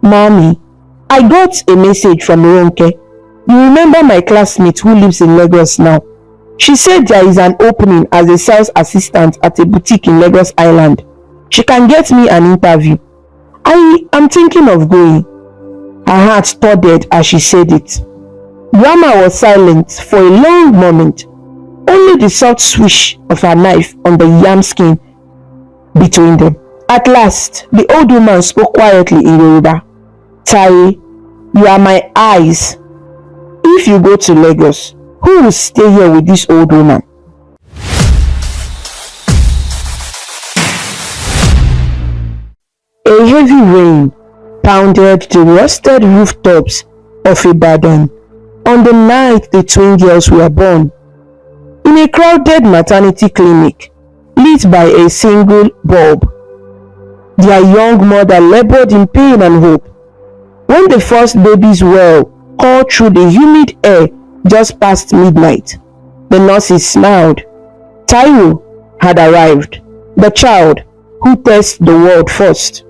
Mommy, I got a message from Ronke. You remember my classmate who lives in Lagos now? She said there is an opening as a sales assistant at a boutique in Lagos Island. She can get me an interview. I am thinking of going. Her heart thudded as she said it. Grandma was silent for a long moment. Only the soft swish of her knife on the yam skin between them. At last, the old woman spoke quietly in Yoruba. Taye, you are my eyes. If you go to Lagos, who will stay here with this old woman? A heavy rain pounded the rusted rooftops of Ibadan on the night the twin girls were born. In a crowded maternity clinic lit by a single bulb, their young mother labored in pain and hope. When the first baby's wail called through the humid air just past midnight, the nurses smiled. Taiwo had arrived, the child who tastes the world first.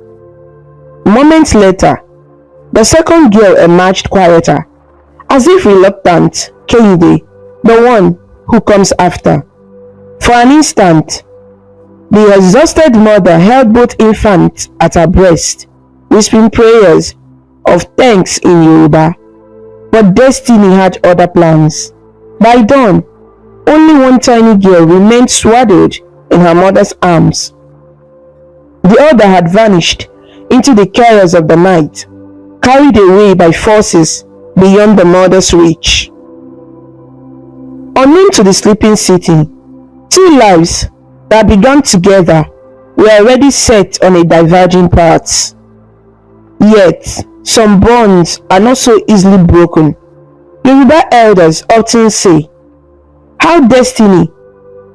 Moments later, the second girl emerged quieter, as if reluctant. Kehinde, the one who comes after. For an instant, the exhausted mother held both infants at her breast, whispering prayers of thanks in Yoruba. But destiny had other plans. By dawn, only one tiny girl remained swaddled in her mother's arms. The other had vanished into the chaos of the night, carried away by forces beyond the mother's reach. Unknown to the sleeping city, two lives that began together were already set on a diverging path. Yet, some bonds are not so easily broken. Yoruba elders often say, how destiny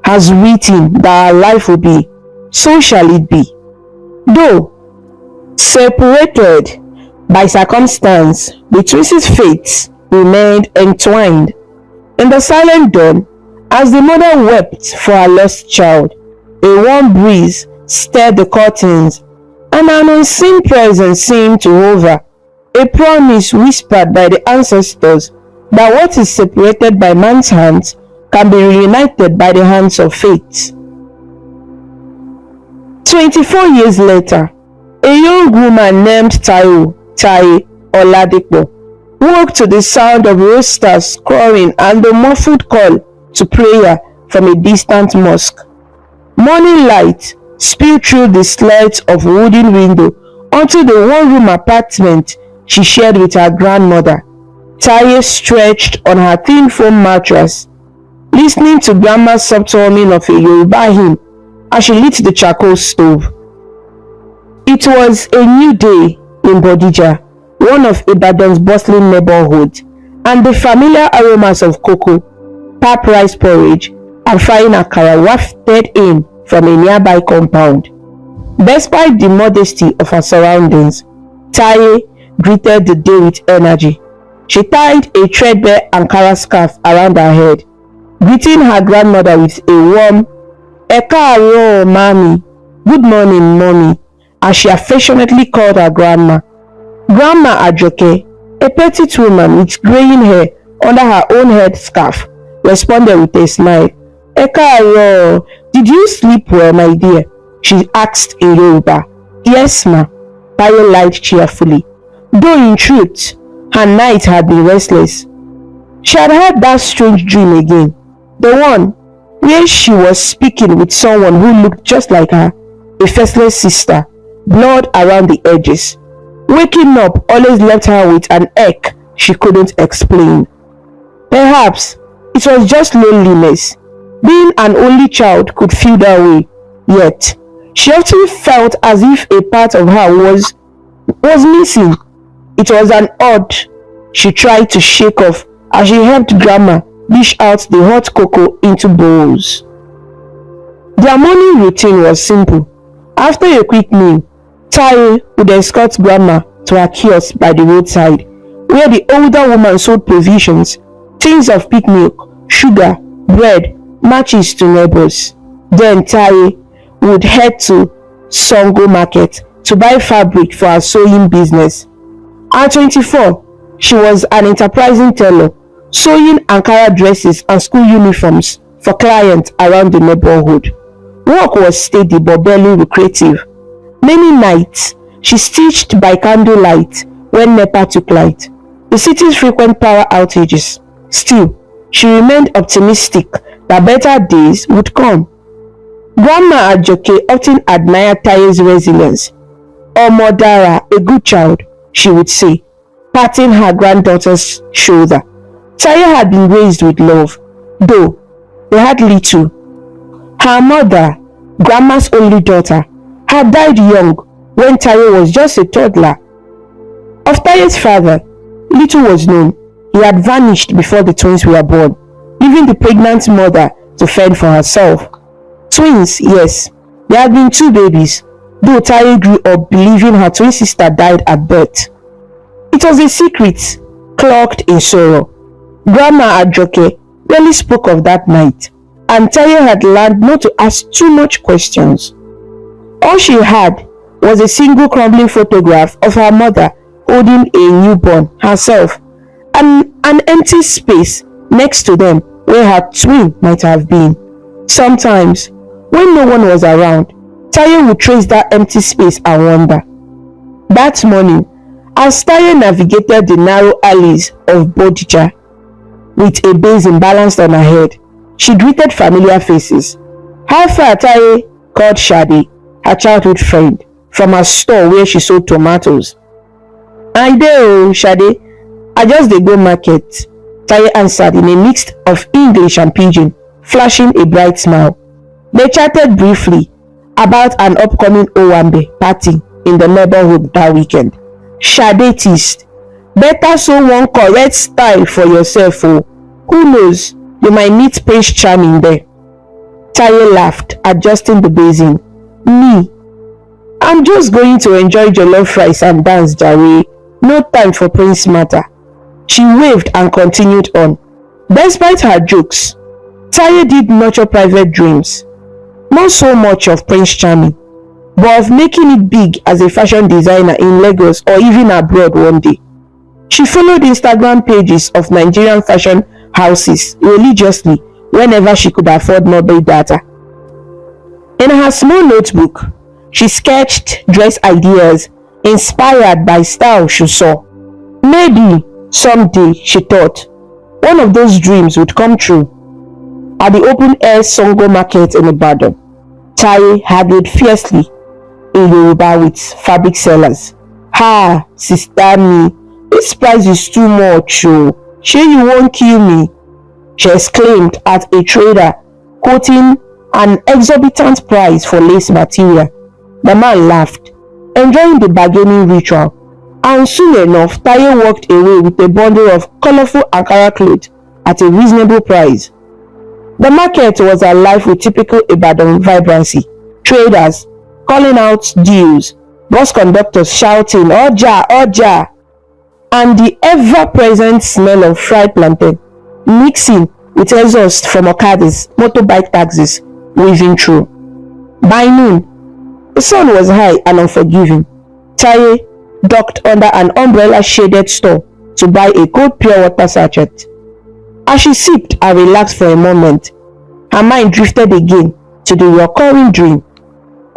has written that our life will be, so shall it be. Though separated by circumstance, the twins' fates remained entwined. In the silent dawn, as the mother wept for her lost child, a warm breeze stirred the curtains, and an unseen presence seemed to hover, a promise whispered by the ancestors that what is separated by man's hands can be reunited by the hands of fate. 24 years later, a young woman named Taye Oladipo woke to the sound of roosters crowing and the muffled call to prayer from a distant mosque. Morning light spilled through the slats of wooden window onto the one-room apartment she shared with her grandmother. Taye stretched on her thin foam mattress, listening to grandma's soft humming of a Yoruba hymn as she lit the charcoal stove. It was a new day in Bodija, one of Ibadan's bustling neighborhoods, and the familiar aromas of cocoa, pap rice porridge, and frying akara wafted in from a nearby compound. Despite the modesty of her surroundings, Taye greeted the day with energy. She tied a threadbare Ankara scarf around her head, greeting her grandmother with a warm "Ekaaro, Mommy," "Good morning, Mommy," as she affectionately called her grandma. Grandma Ajoke, a petite woman with graying hair under her own head scarf, responded with a smile. "Ekaaro, did you sleep well, my dear?" she asked in Yoruba. "Yes, ma," Taye lied cheerfully, though in truth, her night had been restless. She had had that strange dream again, the one where she was speaking with someone who looked just like her, a faceless sister, blood around the edges. Waking up always left her with an ache she couldn't explain. Perhaps it was just loneliness. Being an only child could feel that way, yet she often felt as if a part of her was missing. It was an urge she tried to shake off as she helped Grandma dish out the hot cocoa into bowls. Their morning routine was simple. After a quick meal, Taye would escort Grandma to her kiosk by the roadside, where the older woman sold provisions, tins of pig milk, sugar, bread, matches to neighbors. Then Taye would head to Songo Market to buy fabric for her sewing business. At 24, she was an enterprising tailor, sewing Ankara dresses and school uniforms for clients around the neighborhood. Work was steady but barely lucrative. Many nights, she stitched by candlelight when NEPA took light, the city's frequent power outages. Still, she remained optimistic that better days would come. Grandma Ajoke often admired Taye's resilience. "Omo Dara, a good child," she would say, patting her granddaughter's shoulder. Taye had been raised with love, though they had little. Her mother, Grandma's only daughter, had died young when Taye was just a toddler. Of Taye's father, little was known. He had vanished before the twins were born, leaving the pregnant mother to fend for herself. Twins, yes, there had been 2 babies, though Taye grew up believing her twin sister died at birth. It was a secret, cloaked in sorrow. Grandma Ajoke rarely spoke of that night, and Taye had learned not to ask too much questions. All she had was a single crumbling photograph of her mother holding a newborn herself, and an empty space next to them where her twin might have been. Sometimes, when no one was around, Taye would trace that empty space and wonder. That morning, as Taye navigated the narrow alleys of Bodija with a basin balanced on her head, she greeted familiar faces. "How far, Taye?" called Shade, her childhood friend, from her store where she sold tomatoes. "I dey o, Shade. I just dey go market," Taye answered in a mix of English and Pidgin, flashing a bright smile. They chatted briefly about an upcoming Owambe party in the neighborhood that weekend. Shade teased, "Better sew one correct style for yourself o. Who knows, you might meet Prince Charming there." Taye laughed, adjusting the basin. "Me? I'm just going to enjoy jollof rice and dance, jare. No time for Prince matter." She waved and continued on. Despite her jokes, Taye did nurture private dreams. Not so much of Prince Charming, but of making it big as a fashion designer in Lagos or even abroad one day. She followed Instagram pages of Nigerian fashion houses religiously whenever she could afford mobile data. In her small notebook, she sketched dress ideas inspired by style she saw. Maybe someday, she thought, one of those dreams would come true. At the open-air Songo market in Ibadan, Taye argued fiercely in Yoruba with fabric sellers. "Ha, sister me, this price is too much oh. Shey you won't kill me?" she exclaimed at a trader quoting an exorbitant price for lace material. The man laughed, enjoying the bargaining ritual, and soon enough Taye walked away with a bundle of colorful Ankara clothes at a reasonable price. The market was alive with typical Ibadan vibrancy, traders calling out deals, bus conductors shouting "Oja, Oja," and the ever-present smell of fried plantain mixing with exhaust from Okadas, motorbike taxis weaving through. By noon, the sun was high and unforgiving. Taye ducked under an umbrella-shaded store to buy a cold pure water sachet. As she sipped and relaxed for a moment, her mind drifted again to the recurring dream.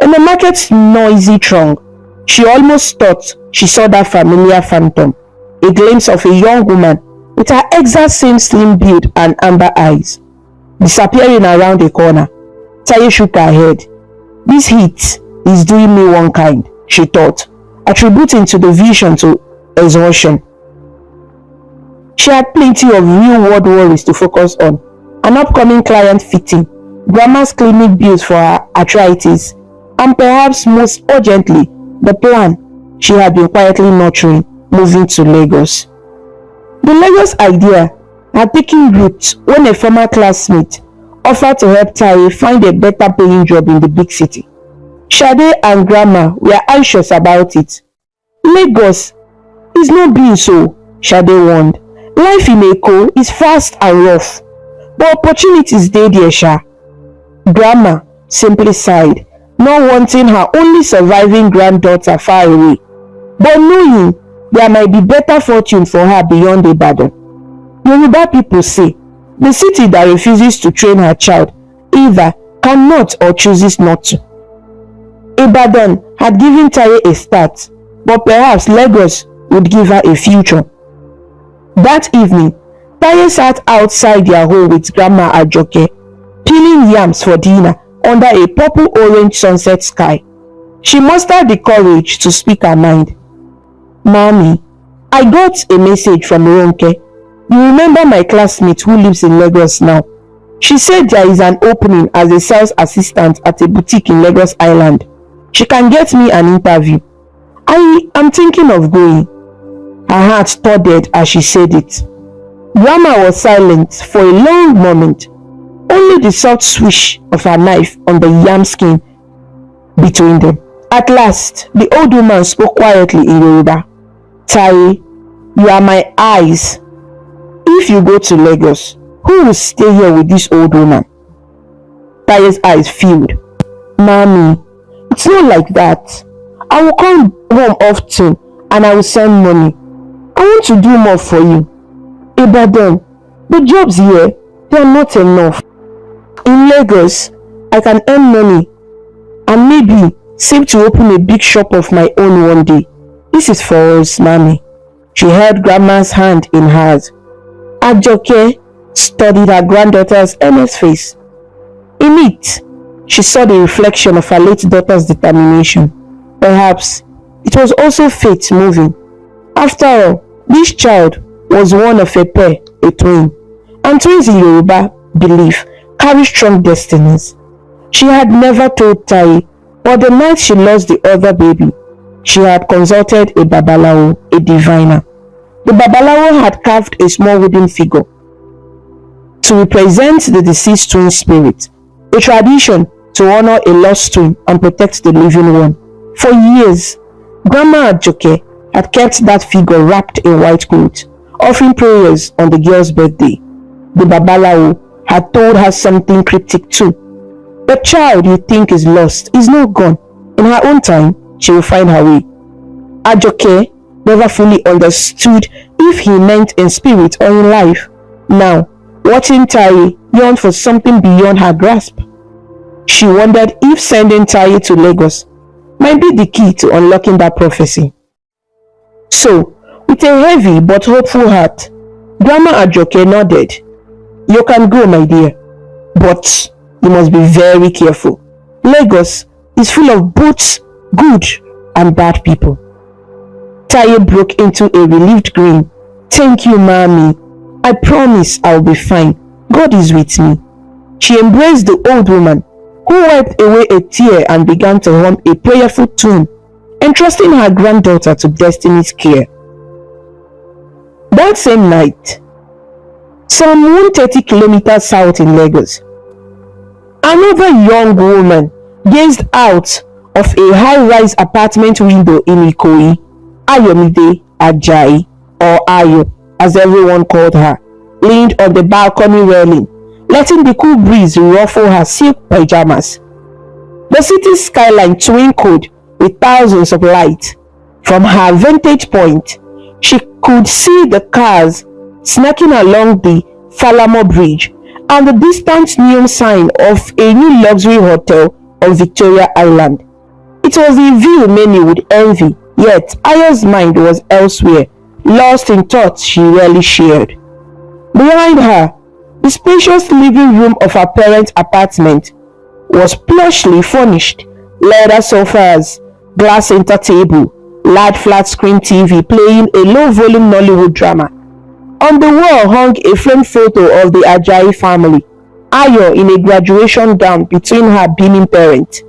In the market's noisy throng, she almost thought she saw that familiar phantom, a glimpse of a young woman with her exact same slim build and amber eyes, disappearing around a corner. Taye shook her head. "This heat is doing me one kind," she thought, attributing to the vision to exhaustion. She had plenty of real-world worries to focus on: an upcoming client fitting, Grandma's clinic bills for her arthritis, and perhaps most urgently, the plan she had been quietly nurturing, moving to Lagos. The Lagos idea had taken root when a former classmate offered to help Taye find a better paying job in the big city. Shade and Grandma were anxious about it. "Lagos is not being so," Shade warned. "Life in Eko is fast and rough, but opportunities dey there sha." Grandma simply sighed, not wanting her only surviving granddaughter far away, but knowing there might be better fortune for her beyond Ibadan. Yoruba people say the city that refuses to train her child either cannot or chooses not to. Ibadan had given Taye a start, but perhaps Lagos would give her a future. That evening, Taye sat outside their home with Grandma Ajoke, peeling yams for dinner under a purple-orange sunset sky. She mustered the courage to speak her mind. "Mommy, I got a message from Ronke. You remember my classmate who lives in Lagos now? She said there is an opening as a sales assistant at a boutique in Lagos Island. She can get me an interview. I am thinking of going." Her heart thudded as she said it. Grandma was silent for a long moment, only the soft swish of her knife on the yam skin between them. At last, the old woman spoke quietly in Yoruba. "Taye, you are my eyes. If you go to Lagos, who will stay here with this old woman?" Taye's eyes filled. "Mommy, it's not like that. I will come home often and I will send money. I want to do more for you. Ibadan, the jobs here, they are not enough. In Lagos, I can earn money and maybe save to open a big shop of my own one day. This is for us, Mommy." She held Grandma's hand in hers. Ajoke studied her granddaughter's earnest face. In it, she saw the reflection of her late daughter's determination. Perhaps it was also fate moving. After all, this child was one of a pair, a twin, and twins in Yoruba belief carry strong destinies. She had never told Taye, but the night she lost the other baby, she had consulted a babalawo, a diviner. The babalawo had carved a small wooden figure to represent the deceased twin spirit, a tradition to honor a lost twin and protect the living one. For years, Grandma Ajoke had kept that figure wrapped in white cloth, offering prayers on the girl's birthday. The babalawo had told her something cryptic too. The child you think is lost is not gone. In her own time, she will find her way. Ajoke never fully understood if he meant in spirit or in life. Now, watching Taye yearned for something beyond her grasp. She wondered if sending Taye to Lagos might be the key to unlocking that prophecy. So, with a heavy but hopeful heart, Grandma Ajoke nodded. "You can go, my dear, but you must be very careful. Lagos is full of both good and bad people." Taye broke into a relieved grin. "Thank you, Mommy. I promise I'll be fine. God is with me." She embraced the old woman, who wiped away a tear and began to hum a prayerful tune, entrusting her granddaughter to destiny's care. That same night, some 130 kilometers south in Lagos, another young woman gazed out of a high-rise apartment window in Ikoyi. Ayomide Ajayi, or Ayo, as everyone called her, leaned on the balcony railing, letting the cool breeze ruffle her silk pajamas. The city's skyline twinkled with thousands of lights. From her vantage point, she could see the cars snacking along the Falamo Bridge and the distant neon sign of a new luxury hotel on Victoria Island. It was a view many would envy, yet Ayo's mind was elsewhere, lost in thoughts she rarely shared. Behind her, the spacious living room of her parents' apartment was plushly furnished. Leather sofas, glass center table, large flat-screen TV playing a low-volume Nollywood drama. On the wall hung a framed photo of the Ajayi family, Ayo in a graduation gown between her beaming parents.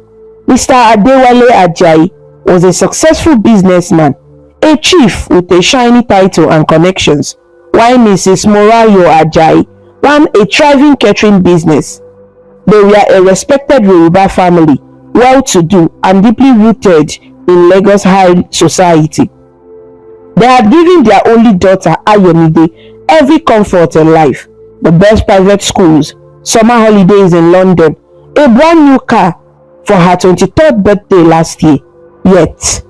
Mr. Adewale Ajayi was a successful businessman, a chief with a shiny title and connections, while Mrs. Morayo Ajayi ran a thriving catering business. They were a respected Yoruba family, well-to-do and deeply rooted in Lagos high society. They had given their only daughter Ayomide every comfort in life, the best private schools, summer holidays in London, a brand new car for her 23rd birthday last year. Yet,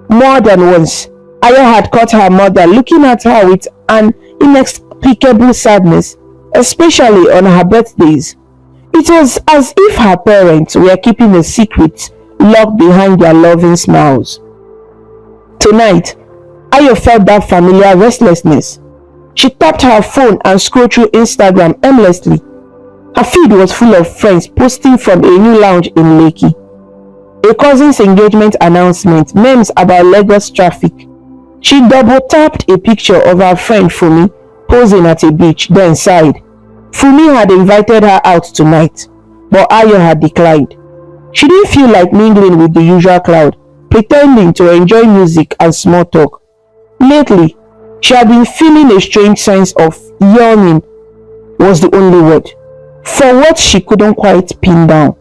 more than once, Ayo had caught her mother looking at her with an inexplicable sadness, especially on her birthdays. It was as if her parents were keeping a secret locked behind their loving smiles. Tonight, Ayo felt that familiar restlessness. She tapped her phone and scrolled through Instagram aimlessly. Her feed was full of friends posting from a new lounge in Lekki, a cousin's engagement announcement, memes about Lagos traffic. She double-tapped a picture of her friend Fumi posing at a beach, then sighed. Fumi had invited her out tonight, but Ayo had declined. She didn't feel like mingling with the usual crowd, pretending to enjoy music and small talk. Lately, she had been feeling a strange sense of yearning was the only word, for what she couldn't quite pin down.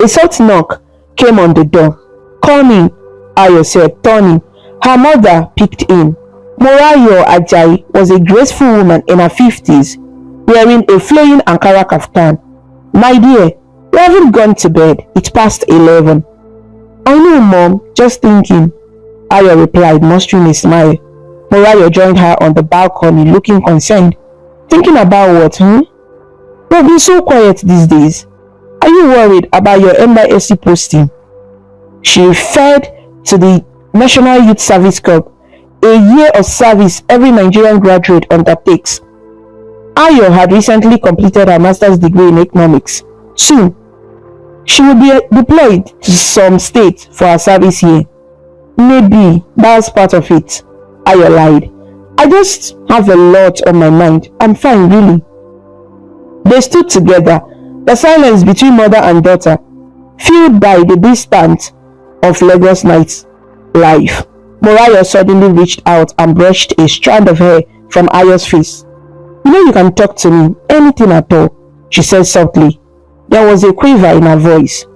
A soft knock came on the door. "Come in," Ayo said, turning. Her mother peeked in. Morayo Ajayi was a graceful woman in her 50s, wearing a flowing Ankara kaftan. "My dear, you haven't gone to bed. It's past 11. "I know, Mom, just thinking," Ayo replied, mustering a smile. Morayo joined her on the balcony, looking concerned. "Thinking about what, You've been so quiet these days. Are you worried about your NYSC posting?" She referred to the National Youth Service Corps, a year of service every Nigerian graduate undertakes. Ayo had recently completed her master's degree in economics. Soon, she will be deployed to some state for her service year. "Maybe that's part of it," Ayo lied. "I just have a lot on my mind. I'm fine, really." They stood together, the silence between mother and daughter, filled by the distance of Lagos night life. Morayo suddenly reached out and brushed a strand of hair from Ayo's face. "You know you can talk to me, anything at all," she said softly. There was a quiver in her voice.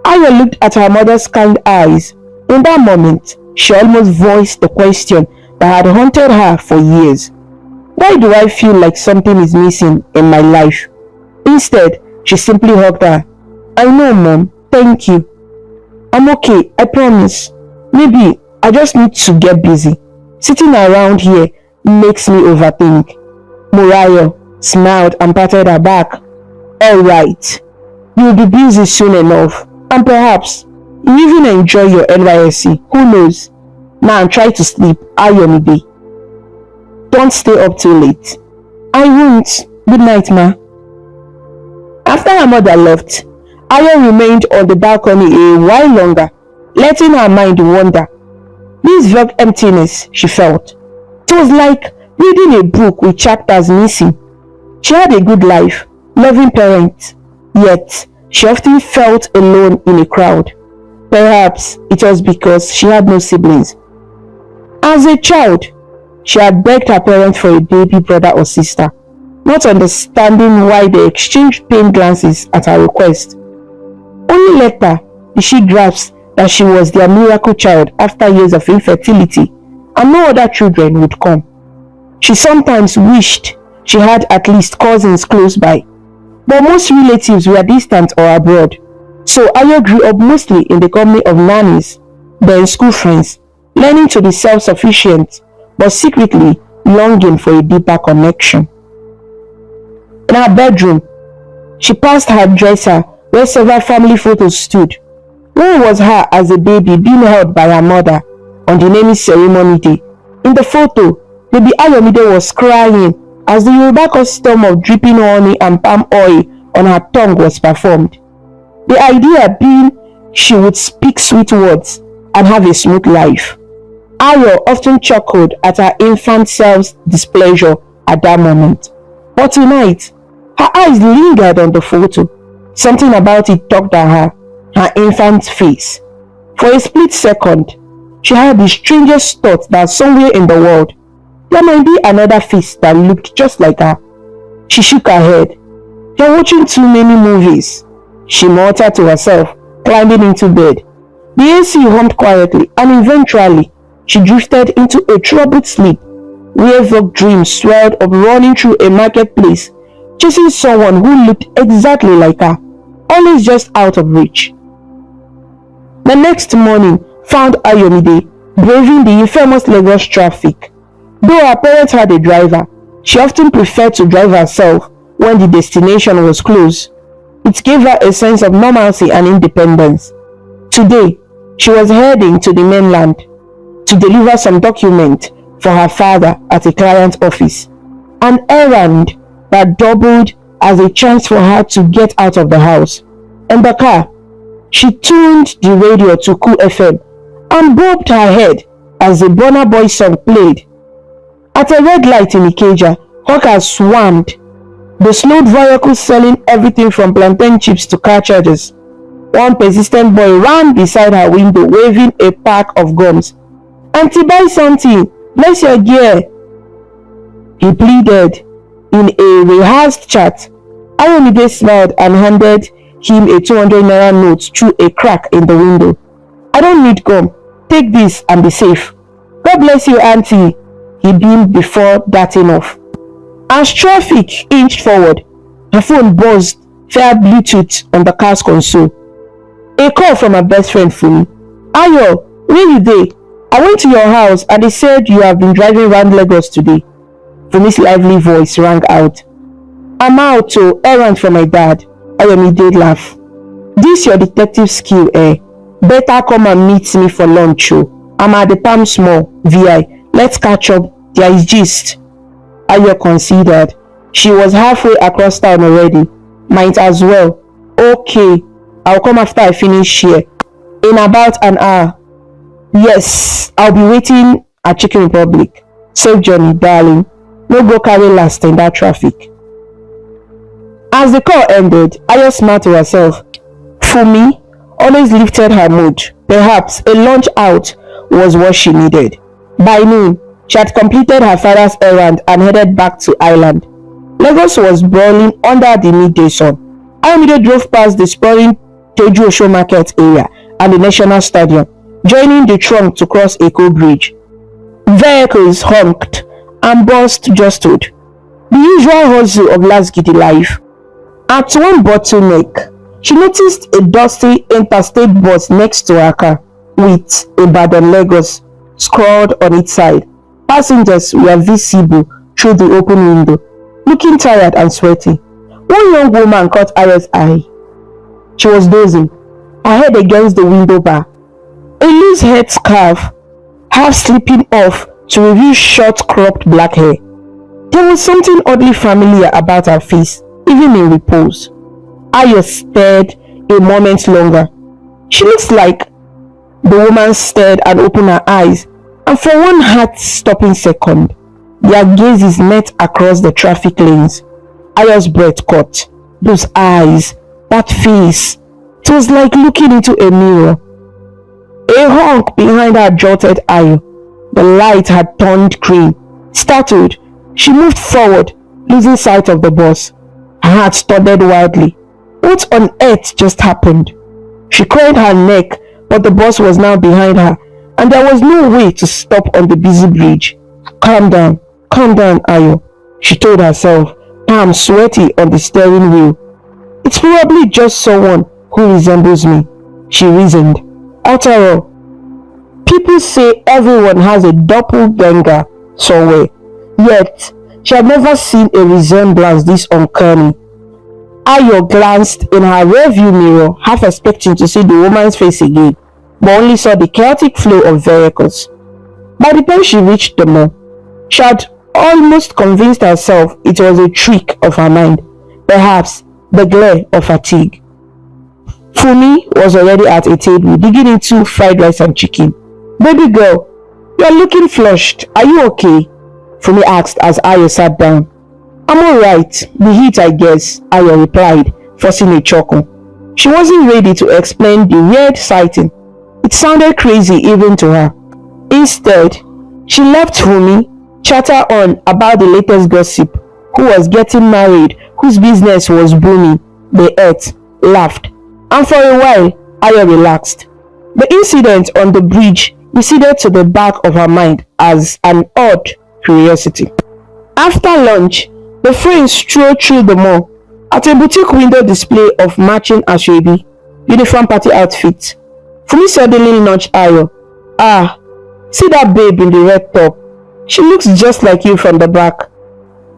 Ayo looked at her mother's kind eyes. In that moment, she almost voiced the question that had haunted her for years. Why do I feel like something is missing in my life? Instead, she simply hugged her. "I know, Mom. Thank you. I'm okay, I promise. Maybe I just need to get busy. Sitting around here makes me overthink." Morayo smiled and patted her back. "Alright, you'll be busy soon enough, and perhaps you even enjoy your NYSC. Who knows? Now try to sleep, Ayomide. Don't stay up too late." "I won't. Good night, Ma." After her mother left, Ayo remained on the balcony a while longer, letting her mind wander. This vague emptiness she felt. It was like reading a book with chapters missing. She had a good life, loving parents, yet she often felt alone in a crowd. Perhaps it was because she had no siblings. As a child, she had begged her parents for a baby brother or sister, not understanding why they exchanged pained glances at her request. Only later did she grasp that she was their miracle child after years of infertility, and no other children would come. She sometimes wished she had at least cousins close by, but most relatives were distant or abroad, so Ayo grew up mostly in the company of nannies, then school friends, learning to be self-sufficient, but secretly longing for a deeper connection. In her bedroom, she passed her dresser where several family photos stood. One was her as a baby being held by her mother on the naming ceremony day. In the photo, baby Ayomide was crying as the Yoruba custom of dripping honey and palm oil on her tongue was performed. The idea being she would speak sweet words and have a smooth life. Ayo often chuckled at her infant self's displeasure at that moment. But tonight, her eyes lingered on the photo. Something about it tugged at her infant's face. For a split second, she had the strangest thought that somewhere in the world, there might be another face that looked just like her. She shook her head. "You're watching too many movies," she muttered to herself, climbing into bed. The AC hummed quietly, and eventually, she drifted into a troubled sleep, where vague dreams swelled up running through a marketplace, chasing someone who looked exactly like her, always just out of reach. The next morning found Ayomide braving the infamous Lagos traffic. Though her parents had a driver, she often preferred to drive herself when the destination was close. It gave her a sense of normalcy and independence. Today, she was heading to the mainland to deliver some document for her father at a client office, an errand that doubled as a chance for her to get out of the house. In the car, she tuned the radio to Cool FM and bobbed her head as the Burna Boy song played. At a red light in Ikeja, hawkers swarmed. They slowed vehicles selling everything from plantain chips to car chargers. One persistent boy ran beside her window waving a pack of gums. "Auntie, buy something. Bless your gear," he pleaded in a rehearsed chat. Ayomide smiled and handed him a 200 naira note through a crack in the window. "I don't need gum. Take this and be safe." "God bless you, Auntie," he beamed before darting off. As traffic inched forward, her phone buzzed via Bluetooth on the car's console. A call from her best friend Fumi. "Ayo, where you dey? I went to your house and they said you have been driving around Lagos today." Fumi's lively voice rang out. "I'm out to errand for my dad." Ayomide laughed. "This your detective skill, eh? Better come and meet me for lunch, oh. I'm at the Palm Small, VI. Let's catch up. There is gist." Ayo considered. She was halfway across town already. Might as well. "Okay, I'll come after I finish here. In about an hour." "Yes, I'll be waiting at Chicken Republic." "Safe journey, darling. No go carry last in that traffic." As the call ended, Ayo smiled to herself. Fumi always lifted her mood. Perhaps a lunch out was what she needed. By noon, she had completed her father's errand and headed back to Island. Lagos was brawling under the midday sun. Ayomide drove past the sprawling Teju Osho Market area and the National Stadium, joining the trunk to cross Eko Bridge. Vehicles honked and buses jostled. The usual hustle of Lasgidi life. At one bottleneck, she noticed a dusty interstate bus next to her car with Ibadan Lagos scrawled on its side. Passengers were visible through the open window, looking tired and sweaty. One young woman caught Ayo's eye. She was dozing, her head against the window bar, a loose head scarf half slipping off to reveal short cropped black hair. There was something oddly familiar about her face, even in repose. Ayo stared a moment longer. She looks like the woman stared and opened her eyes, and for one heart-stopping second, their gazes met across the traffic lanes. Ayo's breath caught. Those eyes, that face, it was like looking into a mirror. A honk behind her jolted Ayo. The light had turned green. Startled, she moved forward, losing sight of the bus. Her heart stuttered wildly. What on earth just happened? She craned her neck, but the bus was now behind her, and there was no way to stop on the busy bridge. Calm down, Ayo," she told herself, palms sweaty on the steering wheel. "It's probably just someone who resembles me," she reasoned. After all, people say everyone has a doppelganger somewhere, yet she had never seen a resemblance this uncanny. Ayo glanced in her rearview mirror, half expecting to see the woman's face again, but only saw the chaotic flow of vehicles. By the time she reached the mall, she had almost convinced herself it was a trick of her mind, perhaps the glare of fatigue. Fumi was already at a table digging into fried rice and chicken. "Baby girl, you're looking flushed. Are you okay?" Fumi asked as Ayo sat down. "I'm alright. The heat, I guess," Ayo replied, forcing a chuckle. She wasn't ready to explain the weird sighting. It sounded crazy even to her. Instead, she left Fumi chatter on about the latest gossip, who was getting married, whose business was booming. They ate, laughed, and for a while, Ayo relaxed. The incident on the bridge receded to the back of her mind as an odd curiosity. After lunch, the friends strolled through the mall. At a boutique window display of matching ashwabi, uniform party outfits, Fumi suddenly nudged Ayo. "Ah, See that babe in the red top? She looks just like you from the back.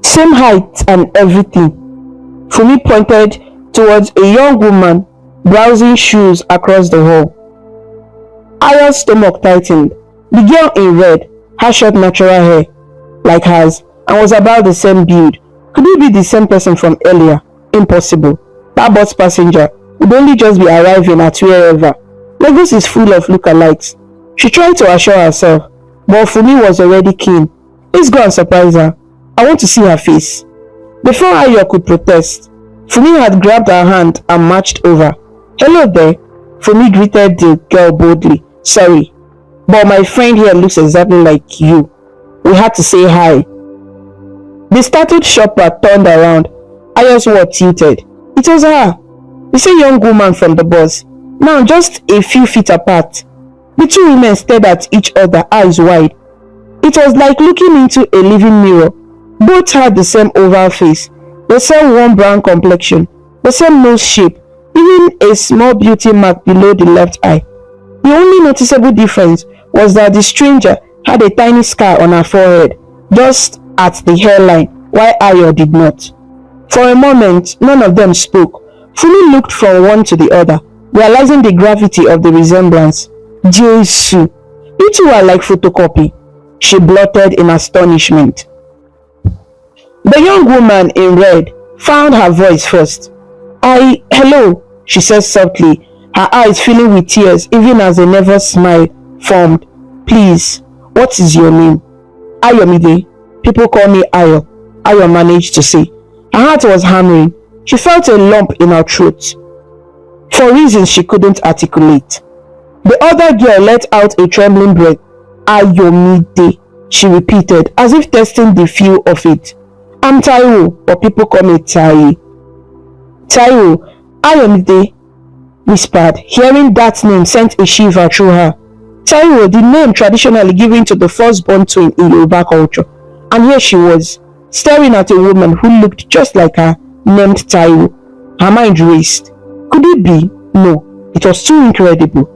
Same height and everything. Funmi pointed towards a young woman browsing shoes across the hall. Ayo's stomach tightened. The girl in red had short natural hair like hers and was about the same build. Could it be the same person from earlier? Impossible. That bus passenger would only just be arriving at wherever. Lagos is full of lookalikes. She tried to assure herself, but Funmi was already keen. Let's go and surprise her. I want to see her face. Before Ayo could protest, Funmi had grabbed her hand and marched over. Hello there, Funmi greeted the girl boldly. Sorry, but my friend here looks exactly like you. We had to say hi. The startled shopper turned around. Ayo's word tilted. It was her. The same young woman from the bus, now just a few feet apart. The two women stared at each other, eyes wide. It was like looking into a living mirror. Both had the same oval face, the same warm brown complexion, the same nose shape, even a small beauty mark below the left eye. The only noticeable difference was that the stranger had a tiny scar on her forehead, just at the hairline, while Ayo did not. For a moment, none of them spoke. Funmi looked from one to the other, realizing the gravity of the resemblance. Jesu, you two are like photocopy, she blurted in astonishment. The young woman in red found her voice first. Hello, she said softly, her eyes filling with tears even as a nervous smile formed. Please, what is your name? Ayomide. People call me Ayo. Ayo managed to say. Her heart was hammering. She felt a lump in her throat, for reasons she couldn't articulate. The other girl let out a trembling breath. Ayomide, she repeated, as if testing the feel of it. I'm Taiwo, but people call me Tai. Taiwo, Ayomide whispered. Hearing that name sent a shiver through her. Taiwo, the name traditionally given to the firstborn twin in Yoruba culture. And here she was, staring at a woman who looked just like her, named Taiwo. Her mind raced. Could it be? No, it was too incredible.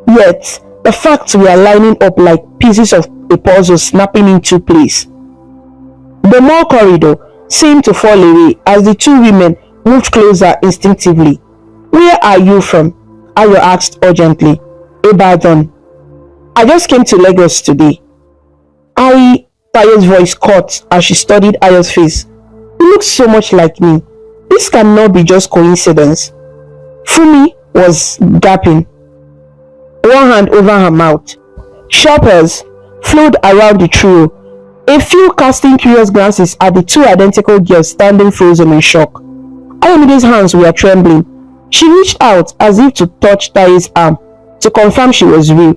Yet, the facts were lining up like pieces of a puzzle snapping into place. The mall corridor seemed to fall away as the two women moved closer instinctively. Where are you from? Ayo asked urgently. Ibadan. I just came to Lagos today. Tayo's voice caught as she studied Ayo's face. You look so much like me. This cannot be just coincidence. Funmi was gasping, one hand over her mouth. Shoppers flowed around the trio, a few casting curious glances at the two identical girls standing frozen in shock. Ayomide's hands were trembling. She reached out as if to touch Taye's arm to confirm she was real.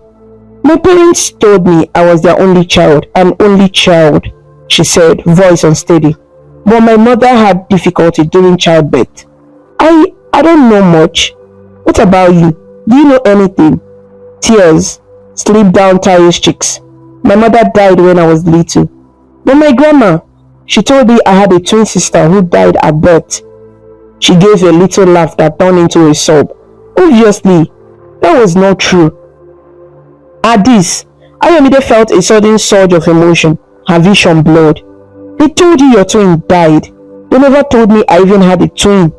My parents told me I was their only child, she said, voice unsteady. But my mother had difficulty during childbirth. I don't know much. What about you? Do you know anything? Tears slipped down Taye's cheeks. My mother died when I was little. But my grandma, she told me I had a twin sister who died at birth. She gave a little laugh that turned into a sob. Obviously, that was not true. At this, Ayomide felt a sudden surge of emotion. Her vision blurred. They told you your twin died. They never told me I even had a twin,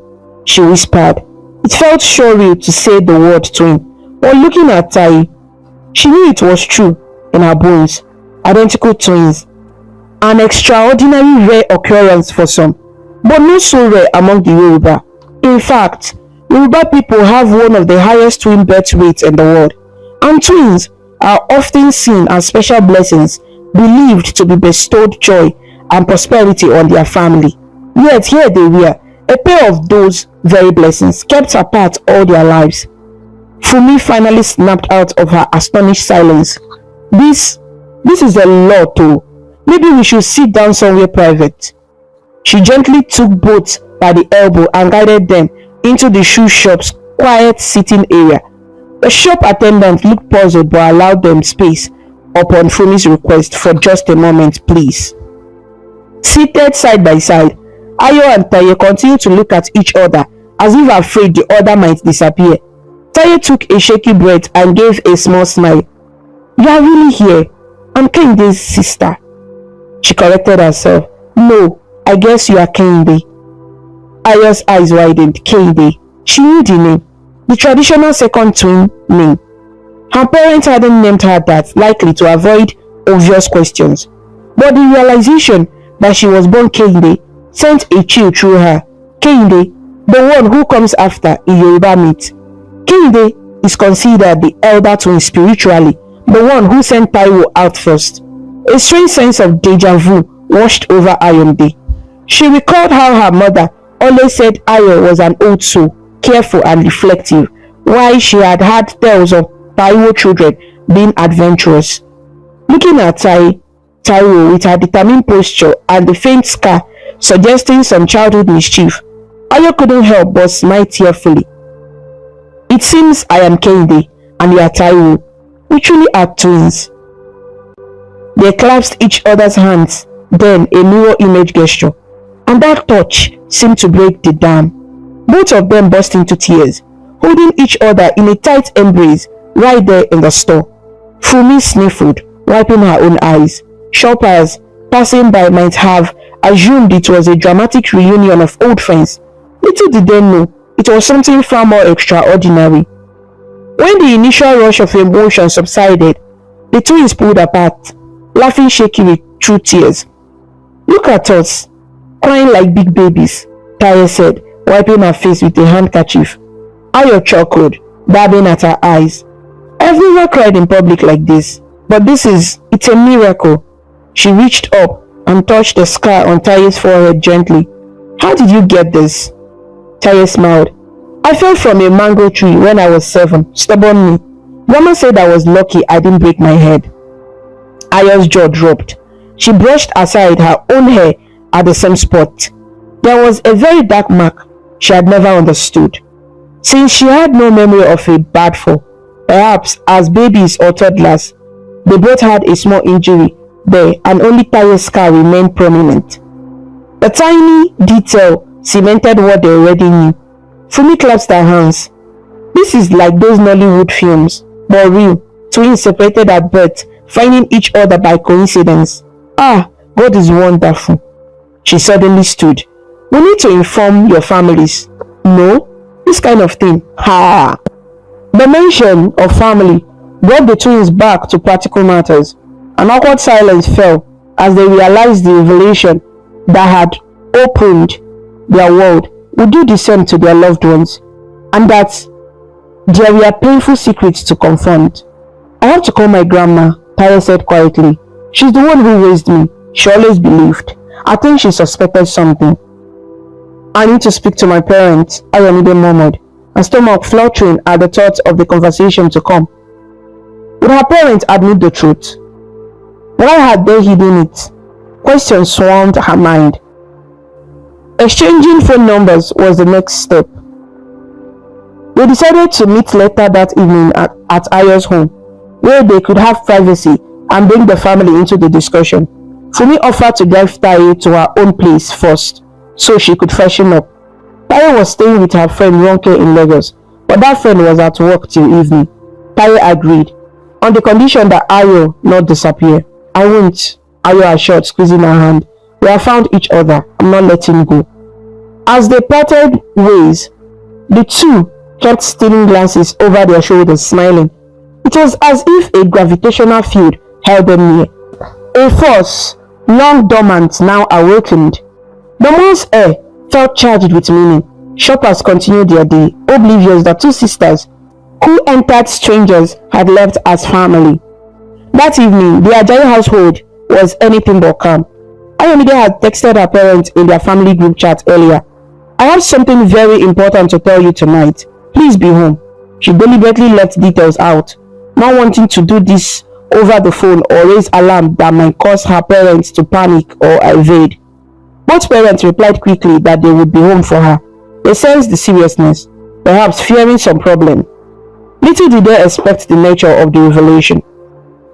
she whispered. It felt surreal to say the word twin. While looking at Tai, she knew it was true in her bones. Identical twins. An extraordinary rare occurrence for some, but not so rare among the Yoruba. In fact, Yoruba people have one of the highest twin birth rates in the world, and twins are often seen as special blessings believed to be bestowed joy and prosperity on their family. Yet here they were, a pair of those very blessings, kept apart all their lives. Funmi finally snapped out of her astonished silence. This is a lot too. Maybe we should sit down somewhere private. She gently took both by the elbow and guided them into the shoe shop's quiet sitting area. The shop attendant looked puzzled but allowed them space upon Funmi's request for just a moment, please. Seated side by side, Ayo and Taye continued to look at each other as if afraid the other might disappear. Taye took a shaky breath and gave a small smile. You are really here? I'm Kende's sister. She corrected herself. No, I guess you are Kende. Ayo's eyes widened. Kende. She knew the name. The traditional second twin name. Her parents hadn't named her that, likely to avoid obvious questions. But the realization that she was born Kende sent a chill through her. Kende, the one who comes after in Yoruba myth. Kende is considered the elder twin spiritually, the one who sent Taiwo out first. A strange sense of deja vu washed over Ayomide. She recalled how her mother always said Ayo was an old soul, careful and reflective, while she had had tales of Taiwo children being adventurous. Looking at Taiwo with her determined posture and the faint scar suggesting some childhood mischief, Ayo couldn't help but smile tearfully. It seems I am Kende and you are Taiwo. We truly are twins. They clasped each other's hands, then a mirror image gesture, and that touch seemed to break the dam. Both of them burst into tears, holding each other in a tight embrace right there in the store. Fumi sniffled, wiping her own eyes. Shoppers passing by might have assumed it was a dramatic reunion of old friends. Little did they know it was something far more extraordinary. When the initial rush of emotion subsided, the twins pulled apart, laughing shakily through tears. Look at us, crying like big babies, Taye said, wiping her face with a handkerchief. Ayo chuckled, dabbing at her eyes. I've never cried in public like this, but it's a miracle. She reached up and touched the scar on Taye's forehead gently. How did you get this? Taye smiled. I fell from a mango tree when I was 7, stubborn me. Mama said I was lucky I didn't break my head. Ayo's jaw dropped. She brushed aside her own hair at the same spot. There was a very dark mark she had never understood. Since she had no memory of a bad fall, perhaps as babies or toddlers, they both had a small injury there and only Taye's scar remained prominent. The tiny detail cemented what they already knew. Fumi clasped her hands. This is like those Nollywood films, but real. Twins separated at birth, finding each other by coincidence. Ah, God is wonderful. She suddenly stood. We need to inform your families. No, this kind of thing. Ha! The mention of family brought the twins back to practical matters. An awkward silence fell as they realized the revelation that had opened their world would do the same to their loved ones, and that there were painful secrets to confront. I have to call my grandma, Taye said quietly. She's the one who raised me. She always believed. I think she suspected something. I need to speak to my parents, Ayomide murmured, her stomach fluttering at the thought of the conversation to come. Would her parents admit the truth? Why had they hidden it? Questions swarmed her mind. Exchanging phone numbers was the next step. They decided to meet later that evening at Ayo's home, where they could have privacy and bring the family into the discussion. Fumi offered to drive Taye to her own place first, so she could freshen up. Taye was staying with her friend Ronke in Lagos, but that friend was at work till evening. Taye agreed, on the condition that Ayo not disappear. I won't, Ayo assured, squeezing her hand. We have found each other. I'm not letting go. As they parted ways, the two kept stealing glances over their shoulders, smiling. It was as if a gravitational field held them near. A force, long dormant, now awakened. The month's air felt charged with meaning. Shoppers continued their day, oblivious that two sisters, who entered strangers, had left as family. That evening, the Ajayi household was anything but calm. Ayomide had texted her parents in their family group chat earlier. I have something very important to tell you tonight. Please be home. She deliberately left details out, not wanting to do this over the phone or raise alarm that might cause her parents to panic or evade. Both parents replied quickly that they would be home for her. They sensed the seriousness, perhaps fearing some problem. Little did they expect the nature of the revelation.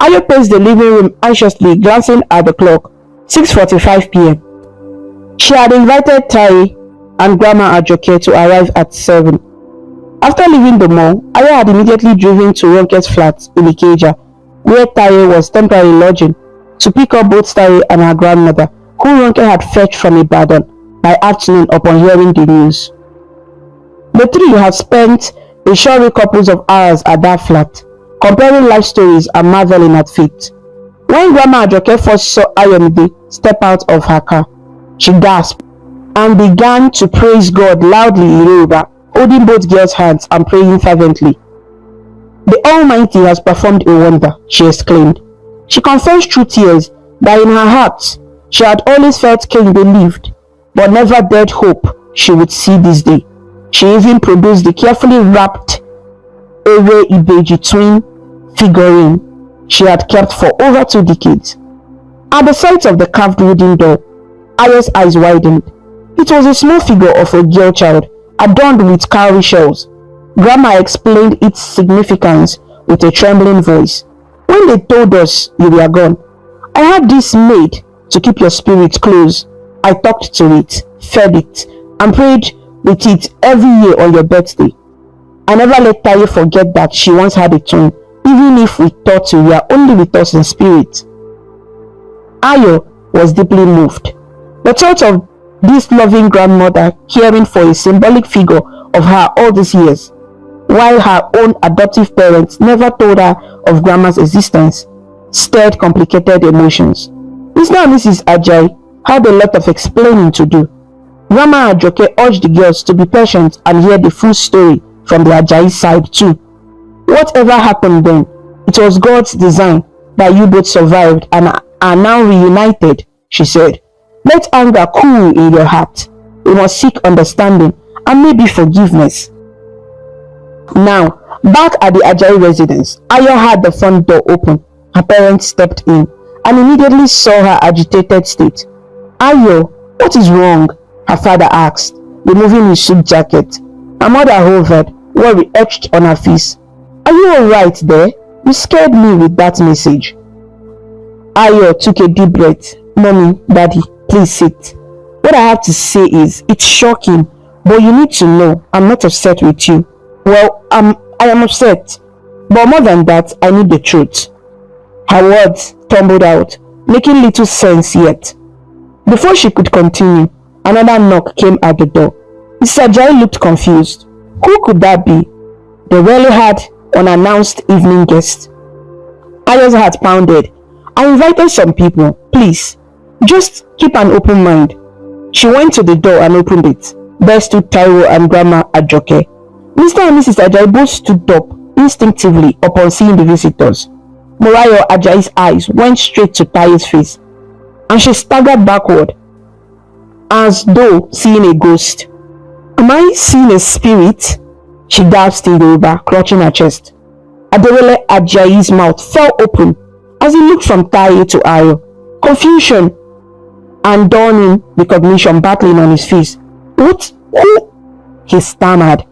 Ayo paced the living room anxiously, glancing at the clock. 6:45 p.m. She had invited Taye and Grandma Ajoke to arrive at 7. After leaving the mall, Ayo had immediately driven to Ronke's flat in Ikeja. where Taye was temporarily lodging, to pick up both Taye and her grandmother, who Ronke had fetched from Ibadan by afternoon upon hearing the news. The three had spent a short couple of hours at that flat, comparing life stories and marveling at fate. When Grandma Ajoke first saw Ayomide step out of her car, she gasped and began to praise God loudly in Yoruba, holding both girls' hands and praying fervently. "The Almighty has performed a wonder," she exclaimed. She confessed through tears that in her heart she had always felt King believed, but never dared hope she would see this day. She even produced the carefully wrapped Ewe Ibeji twin figurine she had kept for over 2 decades. At the sight of the carved wooden door, Ayo's eyes widened. It was a small figure of a girl child, adorned with cowrie shells. Grandma explained its significance with a trembling voice. "When they told us you were gone, I had this made to keep your spirit close. I talked to it, fed it, and prayed with it every year on your birthday. I never let Taye forget that she once had a twin, even if we thought you were only with us in spirit." Ayo was deeply moved. The thought of this loving grandmother caring for a symbolic figure of her all these years, while her own adoptive parents never told her of Grandma's existence, stirred complicated emotions. Mr. and Mrs. Ajayi had a lot of explaining to do. Grandma Ajoke urged the girls to be patient and hear the full story from the Ajayi side too. "Whatever happened then, it was God's design that you both survived and are now reunited," she said. "Let anger cool in your heart. We must seek understanding and maybe forgiveness." Now, back at the Ajayi residence, Ayo had the front door open. Her parents stepped in and immediately saw her agitated state. "Ayo, what is wrong?" her father asked, removing his suit jacket. Her mother hovered, worry etched on her face. "Are you alright there? You scared me with that message." Ayo took a deep breath. "Mommy, Daddy, please sit. What I have to say is, it's shocking, but you need to know I'm not upset with you. Well, I am upset, but more than that, I need the truth." Her words tumbled out, making little sense yet. Before she could continue, another knock came at the door. Mr. Ajayi looked confused. Who could that be? They rarely had unannounced evening guests. Ayo's heart pounded. "I invited some people. Please, just keep an open mind." She went to the door and opened it. There stood Taiwo and Grandma Ajoke. Mr. and Mrs. Ajayi both stood up instinctively upon seeing the visitors. Morayo Ajayi's eyes went straight to Taye's face, and she staggered backward as though seeing a ghost. "Am I seeing a spirit?" she gasped in Yoruba, clutching her chest. Adewale Ajayi's mouth fell open as he looked from Taye to Ayo, confusion and dawning recognition battling on his face. "What? Who?" he stammered.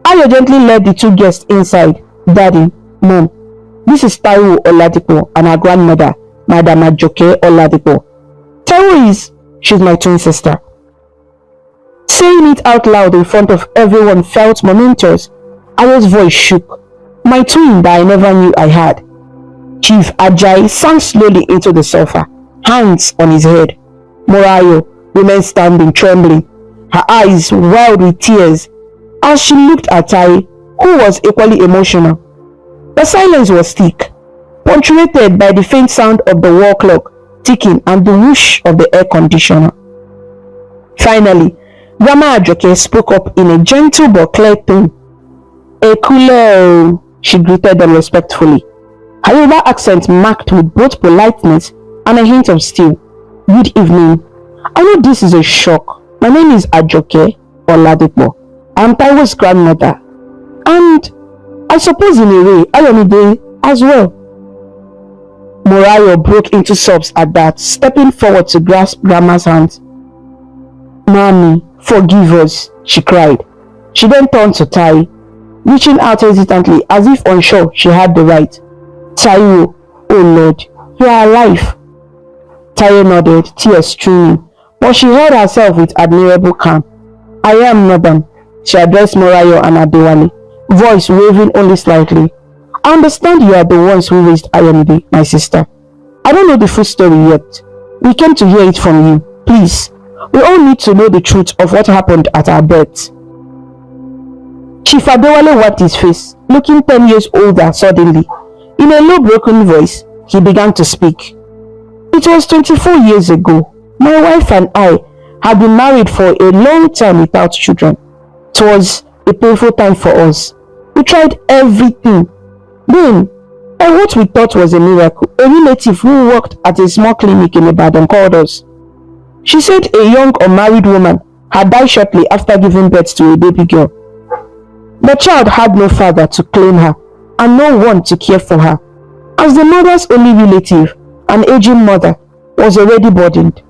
Ayo gently led the two guests inside. "Daddy, Mom, this is Taiwo Oladipo and her grandmother, Madam Ajoke Oladipo. Taiwo she's my twin sister." Saying it out loud in front of everyone felt momentous. Ayo's voice shook. "My twin that I never knew I had." Chief Ajayi sank slowly into the sofa, hands on his head. Morayo remained standing, trembling, her eyes wild with tears, as she looked at Taye, who was equally emotional. The silence was thick, punctuated by the faint sound of the wall clock ticking and the whoosh of the air conditioner. Finally, Grandma Ajoke spoke up in a gentle but clear tone. "Ekule," she greeted them respectfully, her Yoruba accent marked with both politeness and a hint of steel. "Good evening. I know this is a shock. My name is Ajoke Oladipo. I am Taiwo's grandmother, and I suppose in a way Ayomide as well." Morayo broke into sobs at that, stepping forward to grasp Grandma's hand. "Mommy, forgive us," she cried. She then turned to Taye, reaching out hesitantly as if unsure she had the right. "Taiwo, oh Lord, you are alive." Taye nodded, tears streaming, but she held herself with admirable calm. "I am, Madam," she addressed Morayo and Adewale, voice waving only slightly. I understand you are the ones who raised Ayomide, my sister. I don't know the full story yet. We came to hear it from you. Please, we all need to know the truth of what happened at our birth. Chief Adewale wiped his face, looking 10 years older suddenly. In a low broken voice, he began to speak. It was 24 years ago. My wife and I had been married for a long time without children. It was a painful time for us. We tried everything. Then, by what we thought was a miracle, a relative who worked at a small clinic in Ibadan called us. She said a young unmarried woman had died shortly after giving birth to a baby girl. The child had no father to claim her and no one to care for her, as the mother's only relative, an aging mother, was already burdened.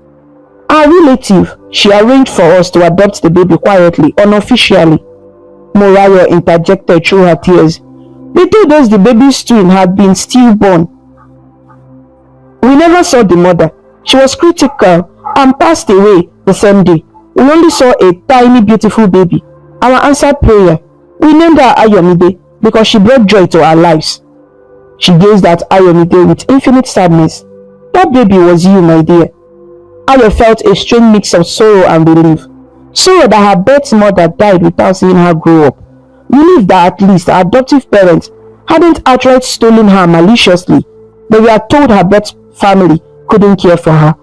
Our relative, she arranged for us to adopt the baby quietly, unofficially. Morayo interjected through her tears. They told us the baby's twin had been stillborn. We never saw the mother. She was critical and passed away the same day. We only saw a tiny beautiful baby. Our answered prayer. We named her Ayomide because she brought joy to our lives. She gazed at Ayomide with infinite sadness. That baby was you, my dear. Ayo felt a strange mix of sorrow and relief. Sorrow that her birth mother died without seeing her grow up. Relief that at least her adoptive parents hadn't outright stolen her maliciously. They were told her birth family couldn't care for her.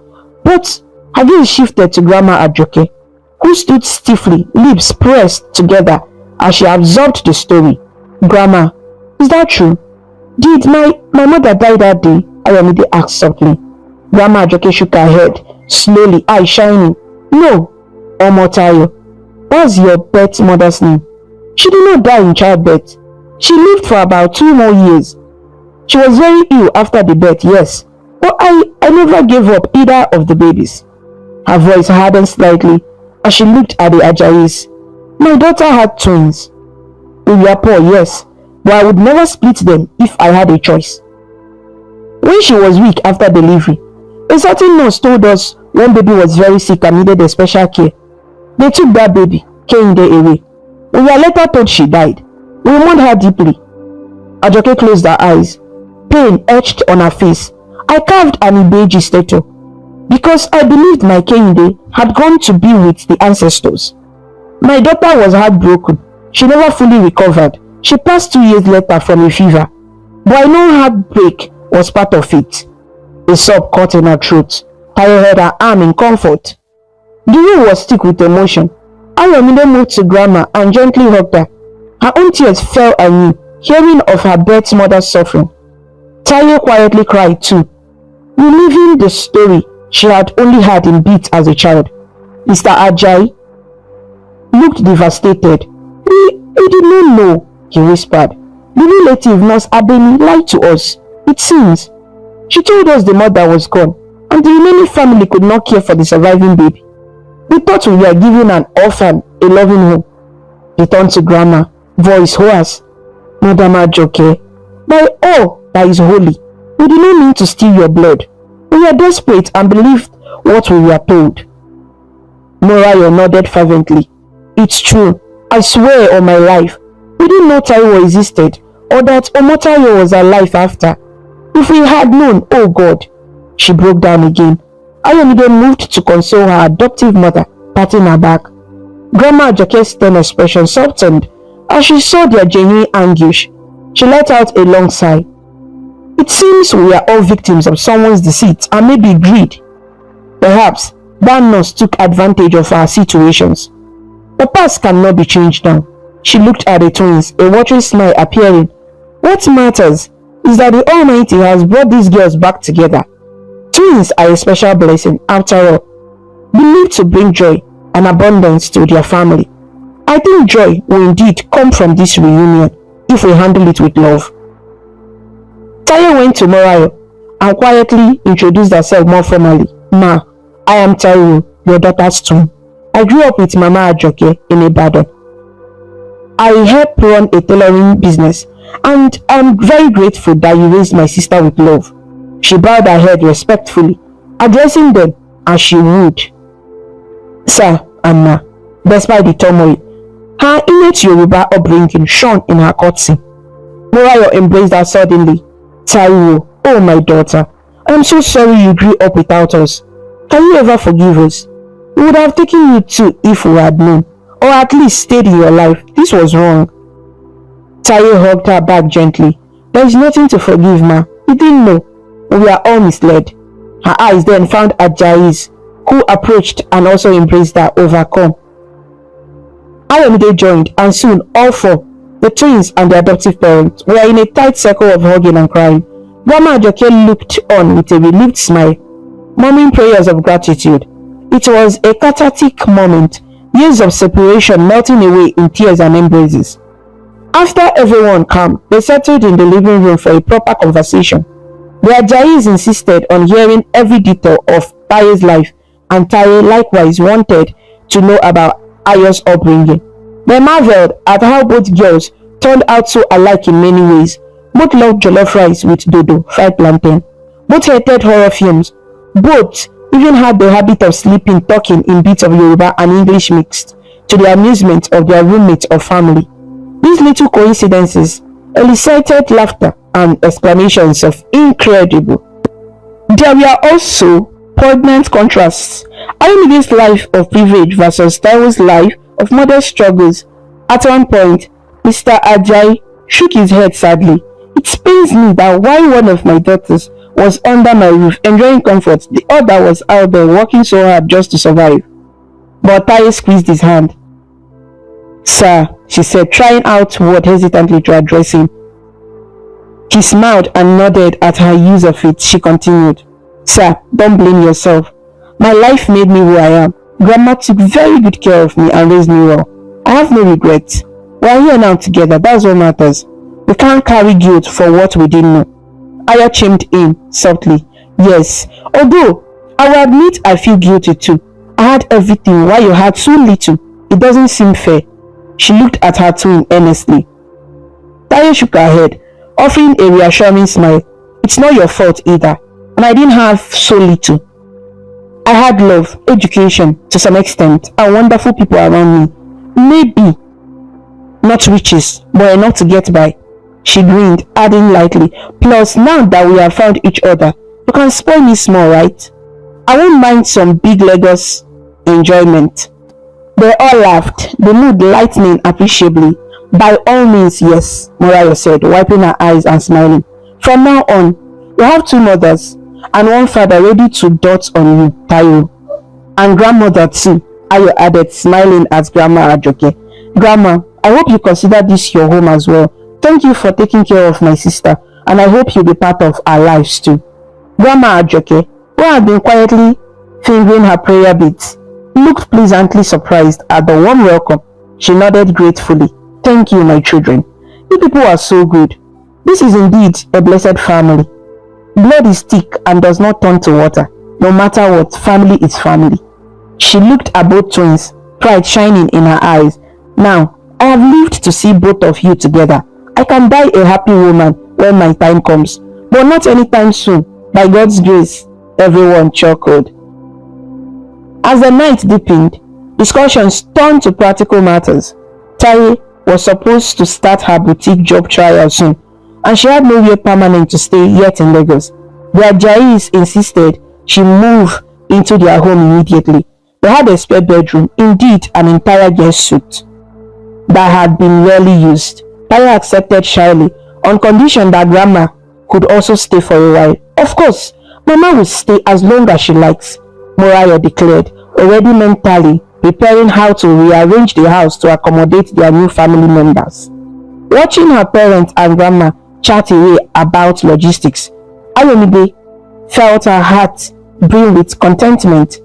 But her gaze shifted to Grandma Ajoke, who stood stiffly, lips pressed together as she absorbed the story. Grandma, is that true? Did my mother die that day? Ayomide asked softly. Grandma Ajoke shook her head, slowly, eyes shining. No, Omotayo. What's your birth mother's name? She did not die in childbirth. She lived for about 2 more years. She was very ill after the birth, yes, but I never gave up either of the babies. Her voice hardened slightly as she looked at the Ajayis. My daughter had twins. We were poor, yes, but I would never split them if I had a choice. When she was weak after delivery, a certain nurse told us one baby was very sick and needed a special care. They took that baby, Kehinde, away. We were later told she died. We mourned her deeply. Ajoke closed her eyes. Pain etched on her face. I carved an Ibeji statue because I believed my Kehinde had gone to be with the ancestors. My daughter was heartbroken. She never fully recovered. She passed 2 years later from a fever. But I know heartbreak was part of it. A sob caught in her throat. Tayo held her arm in comfort. The room was thick with emotion. Ayomide moved to Grandma and gently hugged her. Her own tears fell anew, hearing of her birth mother's suffering. Tayo quietly cried too, reliving the story she had only heard in bits as a child. Mr. Ajayi looked devastated. We did not know, he whispered. The relative nurse Abeni lied to us, it seems. She told us the mother was gone, and the remaining family could not care for the surviving baby. We thought we were giving an orphan a loving home. He turned to Grandma, voice hoarse. Madam Ajoke, by all that is holy, we did not mean to steal your blood. We were desperate and believed what we were told. Morayo nodded fervently. It's true. I swear on my life. We didn't know Taiwo existed or that Omotayo was alive after. If we had known, oh God. She broke down again. Ayomide moved to console her adoptive mother, patting her back. Grandma Ajoke's stern expression softened as she saw their genuine anguish. She let out a long sigh. It seems we are all victims of someone's deceit and maybe greed. Perhaps that nurse took advantage of our situations. The past cannot be changed now. She looked at the twins, a watery smile appearing. What matters is that the Almighty has brought these girls back together. Twins are a special blessing, after all, believed to bring joy and abundance to their family. I think joy will indeed come from this reunion if we handle it with love. Tayo went to Morayo and quietly introduced herself more formally. Ma, I am Tayo, your daughter's twin. I grew up with Mama Ajoke in Ibadan. I help run a tailoring business and I'm very grateful that you raised my sister with love. She bowed her head respectfully, addressing them as she would. Sir and Ma, despite the turmoil, her innate Yoruba upbringing shone in her courtesy. Morayo embraced her suddenly. Taiwo, oh my daughter, I am so sorry you grew up without us. Can you ever forgive us? We would have taken you too if we had known, or at least stayed in your life. This was wrong. Taye hugged her back gently. There is nothing to forgive, ma. You didn't know. We are all misled. Her eyes then found Ajayi's, who approached and also embraced her, overcome. Ayomide joined, and soon all four, the twins and the adoptive parents, were in a tight circle of hugging and crying. Grandma Ajoke looked on with a relieved smile, murmuring prayers of gratitude. It was a cathartic moment, years of separation melting away in tears and embraces. After everyone calmed, they settled in the living room for a proper conversation. The Ajayis insisted on hearing every detail of Taye's life, and Taye likewise wanted to know about Ayo's upbringing. They marveled at how both girls turned out so alike in many ways. Both loved jollof rice with dodo, fried plantain. Both hated horror films. Both even had the habit of sleeping talking in bits of Yoruba and English mixed, to the amusement of their roommates or family. These little coincidences elicited laughter and exclamations of incredible. There were also poignant contrasts. Ayomide's life of privilege versus Taiwo's life of modest struggles. At one point, Mr. Ajayi shook his head sadly. It pains me that while one of my daughters was under my roof enjoying comfort, the other was out there working so hard just to survive. But Taye squeezed his hand. Sir, she said, trying out word hesitantly to address him. He smiled and nodded at her use of it. She continued, Sir, don't blame yourself. My life made me who I am. Grandma took very good care of me and raised me well. I have no regrets. We are here now together, that's what matters. We can't carry guilt for what we didn't know. Aya chimed in softly. Yes, although I will admit I feel guilty too. I had everything while you had so little. It doesn't seem fair. She looked at her twin earnestly. Taye shook her head, offering a reassuring smile. It's not your fault either, and I didn't have so little. I had love, education to some extent, and wonderful people around me. Maybe not riches, but enough to get by. She grinned, adding lightly, plus now that we have found each other, you can spoil me small, right? I won't mind some big Lagos enjoyment. They all laughed, the mood lightening appreciably. By all means, yes, Morayo said, wiping her eyes and smiling. From now on, you have two mothers and one father ready to dot on you, Taiwo. And grandmother too, Ayo added, smiling at Grandma Ajoke. Grandma, I hope you consider this your home as well. Thank you for taking care of my sister, and I hope you'll be part of our lives too. Grandma Ajoke, who had been quietly fingering her prayer beads, looked pleasantly surprised at the warm welcome. She nodded gratefully. Thank you, my children. You people are so good. This is indeed a blessed family. Blood is thick and does not turn to water. No matter what, family is family. She looked at both twins, pride shining in her eyes. Now, I have lived to see both of you together. I can die a happy woman when my time comes, but not anytime soon. By God's grace, everyone chuckled. As the night deepened, discussions turned to practical matters. Taye was supposed to start her boutique job trial soon, and she had nowhere permanent to stay yet in Lagos. The Ajayis insisted she move into their home immediately. They had a spare bedroom, indeed an entire guest suite, that had been rarely used. Taye accepted shyly, on condition that Grandma could also stay for a while. Of course, Mama will stay as long as she likes, Morayo declared, already mentally preparing how to rearrange the house to accommodate their new family members. Watching her parents and Grandma chat away about logistics, Ayomide felt her heart brim with contentment.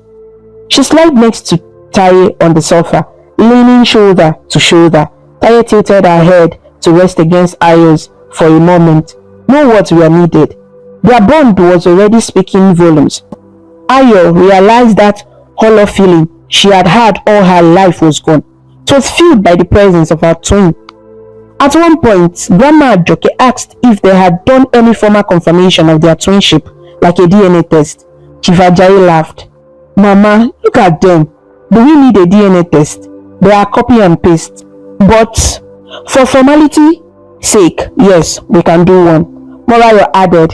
She slid next to Taye on the sofa, leaning shoulder to shoulder. Taye tilted her head to rest against Ayo's for a moment. No words were needed. Their bond was already speaking volumes. Ayo realized that hollow feeling she had had all her life was gone. It was filled by the presence of her twin. At one point, Grandma Ajoke asked if they had done any formal confirmation of their twinship, like a DNA test. Chief Ajayi laughed. Mama, look at them. Do we need a DNA test? They are copy and paste. But for formality, sake, yes, we can do one. Morayo added,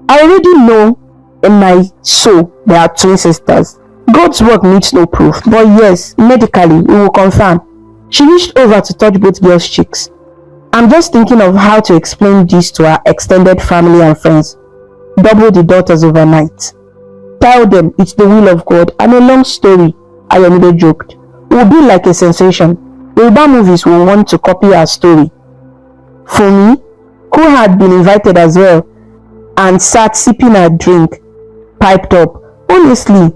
I already know in my soul there are twin sisters. God's work needs no proof, but yes, medically, we will confirm. She reached over to touch both girls' cheeks. I'm just thinking of how to explain this to our extended family and friends. Double the daughters overnight. Tell them it's the will of God and a long story, Ayomide joked. It will be like a sensation. Yoruba movies will want to copy our story. For me, who had been invited as well and sat sipping a drink, piped up, honestly,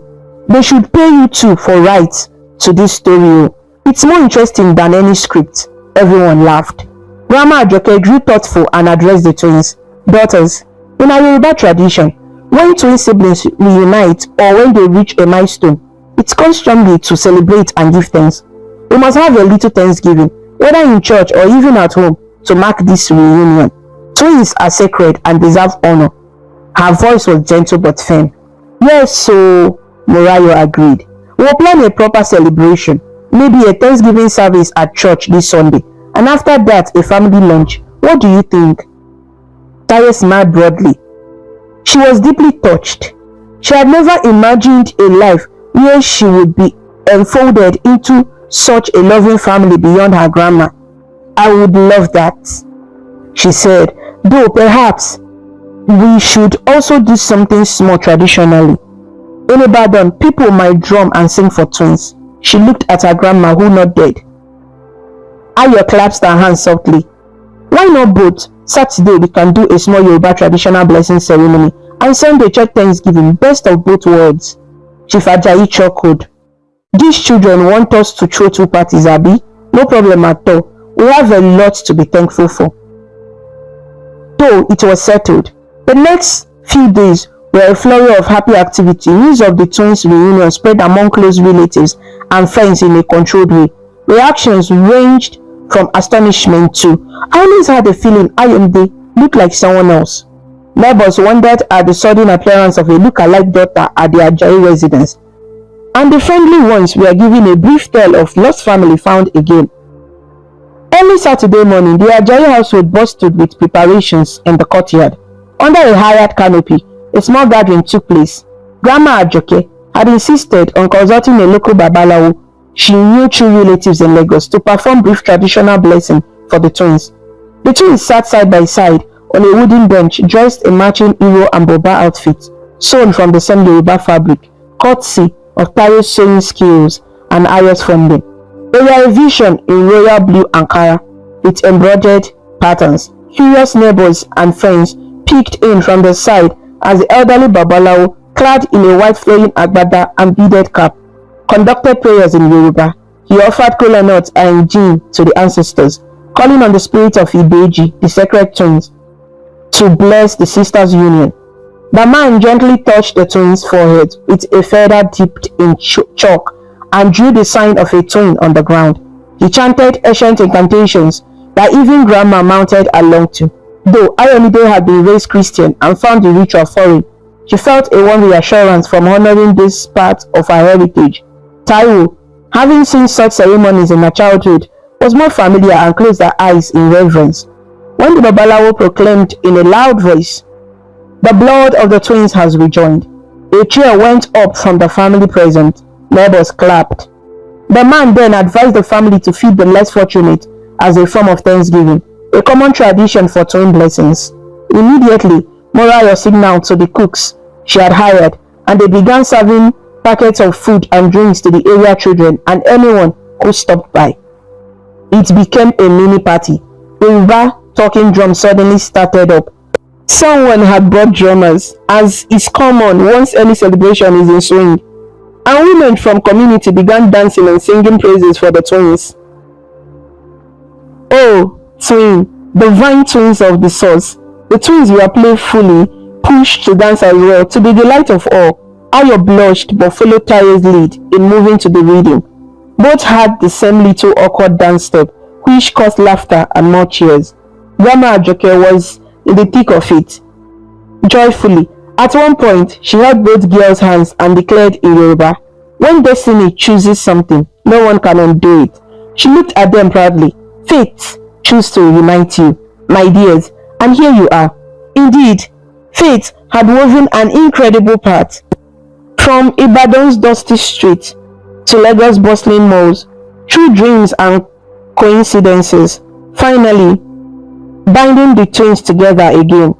they should pay you too for rights to this story. It's more interesting than any script. Everyone laughed. Grandma Ajoke grew thoughtful and addressed the twins. Daughters, in our Yoruba tradition, when twin siblings reunite or when they reach a milestone, it's customary to celebrate and give thanks. We must have a little thanksgiving, whether in church or even at home, to mark this reunion. Twins are sacred and deserve honor. Her voice was gentle but firm. Yes, so Morayo agreed. We'll plan a proper celebration, maybe a Thanksgiving service at church this Sunday, and after that a family lunch. What do you think? Taye smiled broadly. She was deeply touched. She had never imagined a life where she would be enfolded into such a loving family beyond her grandma. I would love that, she said, though perhaps we should also do something small traditionally. In Ibadan, people might drum and sing for twins. She looked at her grandma, who nodded. Ayo clasped her hands softly. Why not both? Saturday we can do a small Yoruba traditional blessing ceremony, and Sunday church Thanksgiving, best of both worlds. Chief Ajayi chuckled. These children want us to throw two parties, Abi? No problem at all. We have a lot to be thankful for. Though it was settled, the next few days were a flurry of happy activity. News of the twins' reunion spread among close relatives and friends in a controlled way. Reactions ranged from astonishment to, I always had a feeling Ayomide looked like someone else. Neighbors wondered at the sudden appearance of a look-alike daughter at the Ajayi residence, and the friendly ones were given a brief tale of lost family found again. Early Saturday morning, the Ajayi household bustled with preparations in the courtyard. Under a hired canopy, a small gathering took place. Grandma Ajoke had insisted on consulting a local babalawo she knew true relatives in Lagos to perform brief traditional blessing for the twins. The twins sat side by side on a wooden bench dressed in matching Iro and Boba outfits, sewn from the same Yoruba fabric, courtesy of Tayo's sewing skills and Ayo's funding. They were a vision in royal blue Ankara with embroidered patterns. Curious neighbors and friends peeked in from the side as the elderly babalawo, clad in a white flowing agbada and beaded cap, conducted prayers in Yoruba. He offered kola nuts and gin to the ancestors, calling on the spirit of Ibeji, the sacred twins, to bless the sisters' union. The man gently touched the twins' foreheads with a feather dipped in chalk and drew the sign of a twin on the ground. He chanted ancient incantations that even Grandma mounted along to. Though Ayomide had been raised Christian and found the ritual foreign, she felt a warm reassurance from honoring this part of her heritage. Taiwo, having seen such ceremonies in her childhood, was more familiar and closed her eyes in reverence. When the babalawo proclaimed in a loud voice, "The blood of the twins has rejoined," a cheer went up from the family present. Neighbors clapped. The man then advised the family to feed the less fortunate as a form of thanksgiving, a common tradition for twin blessings. Immediately, Morayo signaled to the cooks she had hired, and they began serving packets of food and drinks to the area children and anyone who stopped by. It became a mini party. The Yoruba talking drum suddenly started up. Someone had brought drummers, as is common once any celebration is in swing, and women from community began dancing and singing praises for the twins. Oh, twin, divine twins of the source. The twins were playfully pushed to dance as well, to the delight of all. Ayo blushed but followed Tayo's lead in moving to the rhythm. Both had the same little awkward dance step, which caused laughter and more cheers. Grandma Ajoke was in the thick of it. Joyfully, at one point, she held both girls' hands and declared in Yoruba, "When destiny chooses something, no one can undo it." She looked at them proudly. "Fate choose to reunite you. my dears, and here you are. Indeed, fate had woven an incredible path from Ibadan's dusty streets to Lagos' bustling malls, through dreams and coincidences, finally binding the twins together again.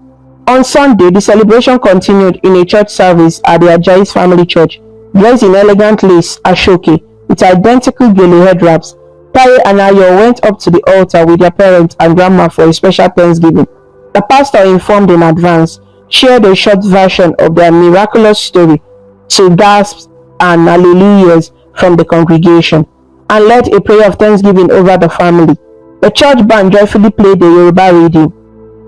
On Sunday, the celebration continued in a church service at the Ajayi's family church, dressed in elegant lace ashoke with identical gele head wraps. Taye and Ayo went up to the altar with their parents and grandma for a special Thanksgiving. The pastor, informed in advance, shared a short version of their miraculous story to gasps and hallelujahs from the congregation, and led a prayer of thanksgiving over the family. The church band joyfully played the Yoruba reading,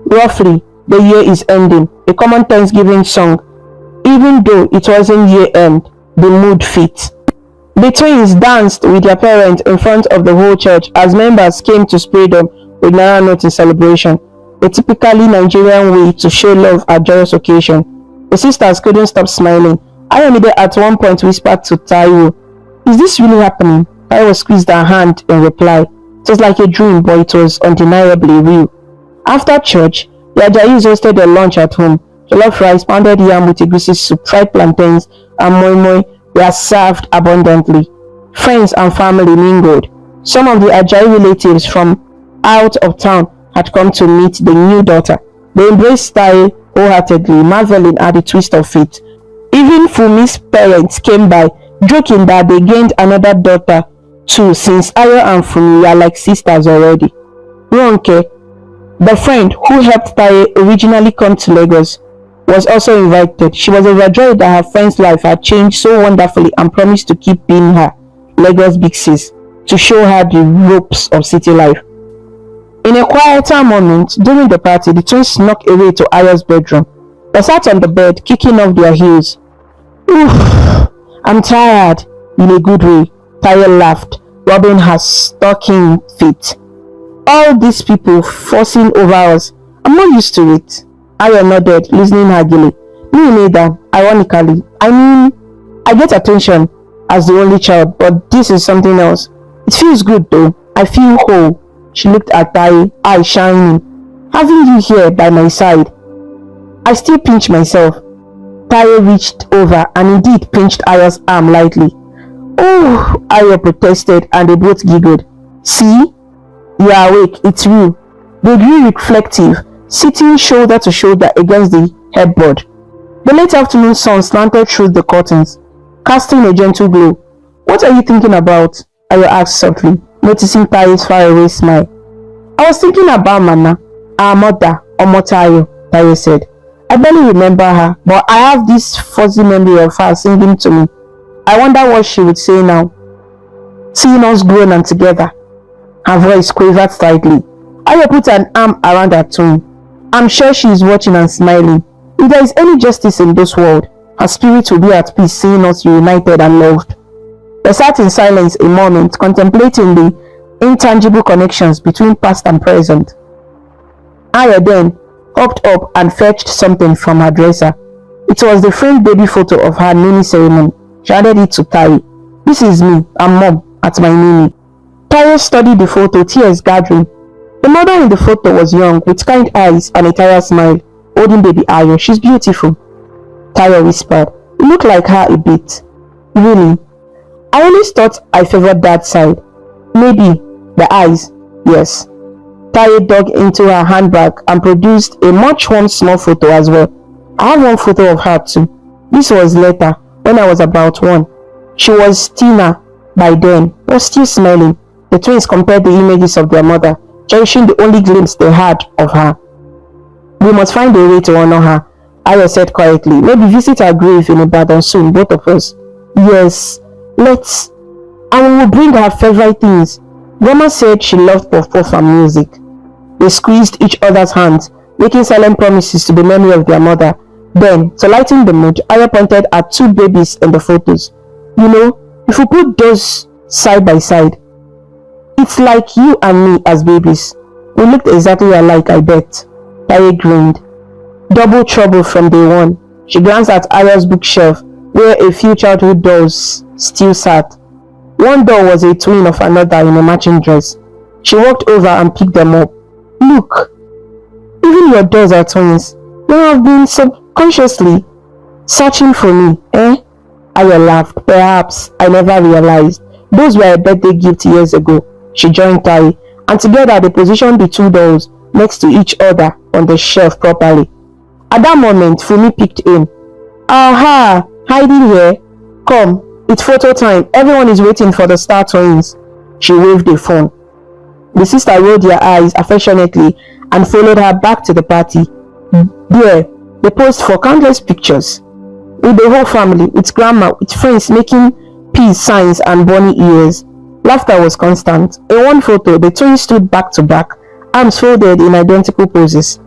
roughly, "The year is ending," a common Thanksgiving song. Even though it wasn't year end, the mood fit. The twins danced with their parents in front of the whole church as members came to spray them with naira notes in celebration, a typically Nigerian way to show love at joyous occasion. The sisters couldn't stop smiling. Ayomide at one point whispered to Taiwo, "Is this really happening?" Taiwo squeezed her hand in reply. It was like a dream, but it was undeniably real. After church, the Ajayis hosted their lunch at home. Jollof rice, pounded yam with egusi soup, fried plantains, and moi moi were served abundantly. Friends and family mingled. Some of the Ajayi relatives from out of town had come to meet the new daughter. They embraced Taye wholeheartedly, marveling at the twist of fate. Even Fumi's parents came by, joking that they gained another daughter too, since Ayo and Fumi were like sisters already. Ronke, the friend who helped Taye originally come to Lagos, was also invited. She was overjoyed that her friend's life had changed so wonderfully and promised to keep being her Lagos big sis, to show her the ropes of city life. In a quieter moment during the party, the twins snuck away to Ayo's bedroom. They sat on the bed, kicking off their heels. "Oof, I'm tired," in a good way, Taye laughed, rubbing her stocking feet. "All these people fussing over us, I'm not used to it." Ayo nodded, loosening her gele. "Me neither, ironically. I mean, I get attention as the only child, but this is something else. It feels good though. I feel whole." She looked at Taye, eyes shining. "Having you here by my side." I still pinch myself. Taye reached over and indeed pinched Ayo's arm lightly. "Oh," Ayo protested, and they both giggled. "See? You are awake, it's real." They grew reflective, sitting shoulder to shoulder against the headboard. The late afternoon sun slanted through the curtains, casting a gentle glow. "What are you thinking about?" Ayo asked softly, noticing Taye's faraway smile. "I was thinking about Mama, our mother, Omotayo," Taye said. "I barely remember her, but I have this fuzzy memory of her singing to me. I wonder what she would say now, seeing us grown and together." Her voice quavered slightly. Ayo put an arm around her twin. "I'm sure she is watching and smiling. If there is any justice in this world, her spirit will be at peace seeing us reunited and loved." They sat in silence a moment, contemplating the intangible connections between past and present. Ayo then hopped up and fetched something from her dresser. It was the framed baby photo of her naming ceremony. She handed it to Taye. "This is me and Mom at my naming." Taye studied the photo, tears gathering. The mother in the photo was young, with kind eyes and a tired smile, holding baby Ayo. "She's beautiful," Taye whispered. "You look like her a bit." "Really? I always thought I favored that side." "Maybe the eyes, yes." Taye dug into her handbag and produced a much worn small photo as well. "I have one photo of her too. This was later, when I was about 1. She was thinner by then, but still smiling." The twins compared the images of their mother, cherishing the only glimpse they had of her. "We must find a way to honor her," Ayo said quietly. "Maybe visit her grave in Ibadan soon, both of us." "Yes, let's. And we will bring her favorite things." Grandma said she loved puff-puff and music. They squeezed each other's hands, making silent promises to the memory of their mother. Then, to lighten the mood, Ayo pointed at 2 babies in the photos. "You know, if we put those side by side, it's like you and me as babies. We looked exactly alike, I bet." Taye grinned. Double trouble from day one. She glanced at Ayo's bookshelf, where a few childhood dolls still sat. One doll was a twin of another in a matching dress. She walked over and picked them up. "Look." Even your dolls are twins. You have been subconsciously searching for me, eh? Aya laughed. Perhaps I never realized. Those were a birthday gift years ago. She joined Tai, and together they positioned the two dolls next to each other on the shelf properly. At that moment, Fumi picked in. Aha! Hiding here? Come, it's photo time. Everyone is waiting for the star twins. She waved the phone. The sister rolled their eyes affectionately and followed her back to the party. There, they posed for countless pictures. With the whole family, with grandma, with friends making peace signs and bunny ears. Laughter was constant. In one photo, the twins stood back to back, arms folded in identical poses,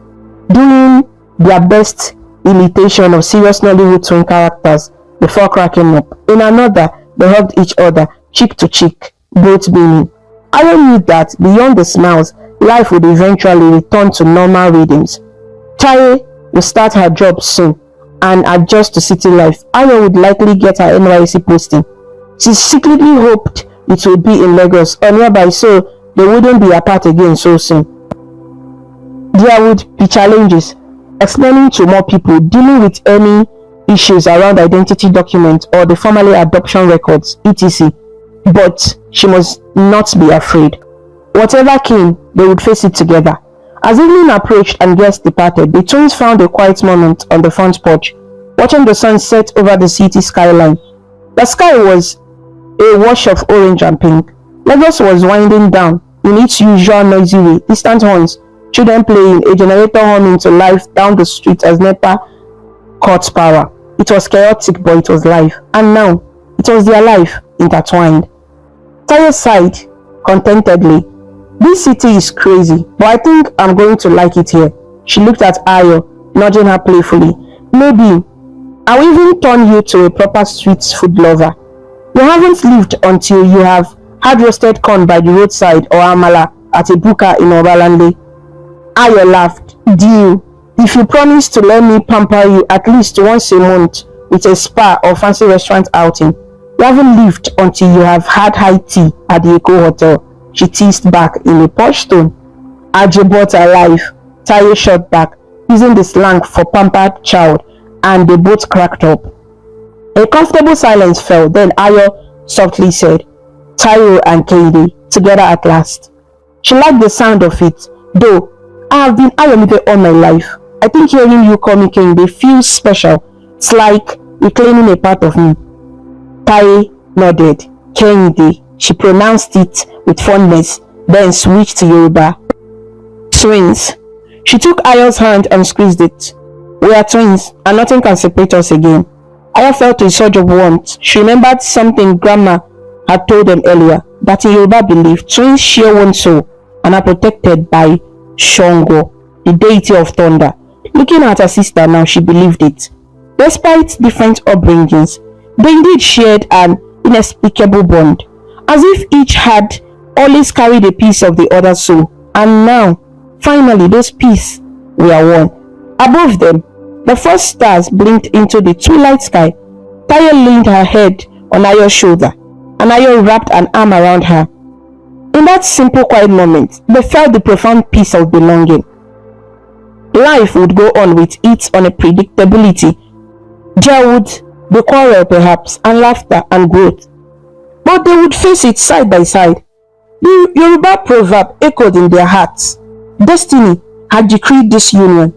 doing their best imitation of serious Nollywood twin characters before cracking up. In another, they hugged each other, cheek to cheek, both beaming. I knew that beyond the smiles, life would eventually return to normal rhythms. Taye would start her job soon and adjust to city life. Ayo would likely get her NYC posting. She secretly hoped it would be in Lagos or nearby so they wouldn't be apart again so soon. There would be challenges, explaining to more people, dealing with any issues around identity documents or the family adoption records, etc. But she must not be afraid. Whatever came, they would face it together. As evening approached and guests departed, the twins found a quiet moment on the front porch, watching the sun set over the city skyline. The sky was a wash of orange and pink. Lagos was winding down in its usual noisy way, distant horns, children playing, a generator humming to life down the street as NEPA caught power. It was chaotic, but it was life. And now, it was their life intertwined. Taye sighed contentedly. This city is crazy, but I think I'm going to like it here. She looked at Ayo, nudging her playfully. Maybe I'll even turn you to a proper street food lover. You haven't lived until you have had roasted corn by the roadside or amala at a buka in Obalande. Ayo laughed. Deal. If you promise to let me pamper you at least once a month with a spa or fancy restaurant outing, you haven't lived until you have had high tea at the Eco Hotel. She teased back in a posh tone. Ajibot alive, Taye shot back, using the slang for pampered child, and they both cracked up. A comfortable silence fell, then Ayo softly said, Tayo and Katie, together at last. She liked the sound of it, though I have been Ayomide all my life. I think hearing you call me Katie feels special. It's like reclaiming a part of me. Taye nodded. Katie, she pronounced it with fondness, then switched to Yoruba. Twins. She took Ayo's hand and squeezed it. We are twins, and nothing can separate us again. Ayo felt a surge of warmth. She remembered something Grandma had told them earlier, that in Yoruba belief, twins share one soul and are protected by Shango, the deity of thunder. Looking at her sister now, she believed it. Despite different upbringings, they indeed shared an inexplicable bond, as if each had always carried a piece of the other's soul, and now, finally, those pieces were one. Above them, the first stars blinked into the twilight sky. Taye leaned her head on Ayo's shoulder, and Ayo wrapped an arm around her. In that simple, quiet moment, they felt the profound peace of belonging. Life would go on with its unpredictability. There would be quarrel, perhaps, and laughter and growth, but they would face it side by side. The Yoruba proverb echoed in their hearts. Destiny had decreed this union,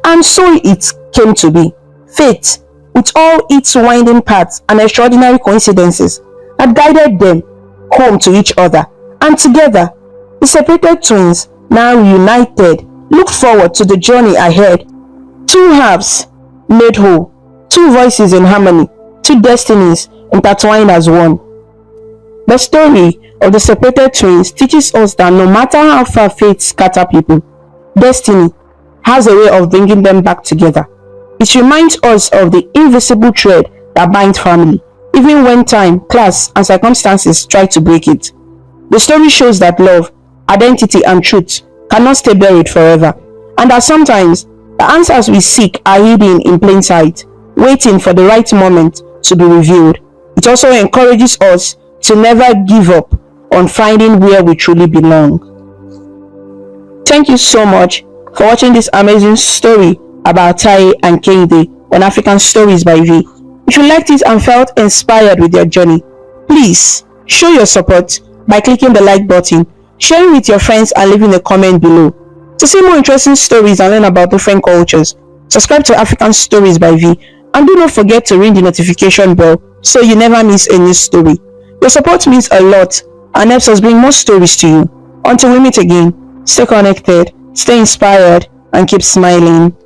and so it came to be. Fate, with all its winding paths and extraordinary coincidences, had guided them home to each other, and together, the separated twins, now reunited, looked forward to the journey ahead. Two halves made whole, two voices in harmony, two destinies intertwined as one. The story of the separated twins teaches us that no matter how far fate scatters people, destiny has a way of bringing them back together. It reminds us of the invisible thread that binds family, even when time, class, and circumstances try to break it. The story shows that love, identity, and truth cannot stay buried forever, and that sometimes the answers we seek are hidden in plain sight, waiting for the right moment to be revealed. It also encourages us to never give up on finding where we truly belong. Thank you so much for watching this amazing story about Tai and Kehinde on African Stories by V. If you liked it and felt inspired with your journey, please show your support by clicking the like button, sharing with your friends, and leaving a comment below. To see more interesting stories and learn about different cultures, subscribe to African Stories by V, and do not forget to ring the notification bell so you never miss a new story. Your support means a lot and helps us bring more stories to you. Until we meet again, stay connected, stay inspired, and keep smiling.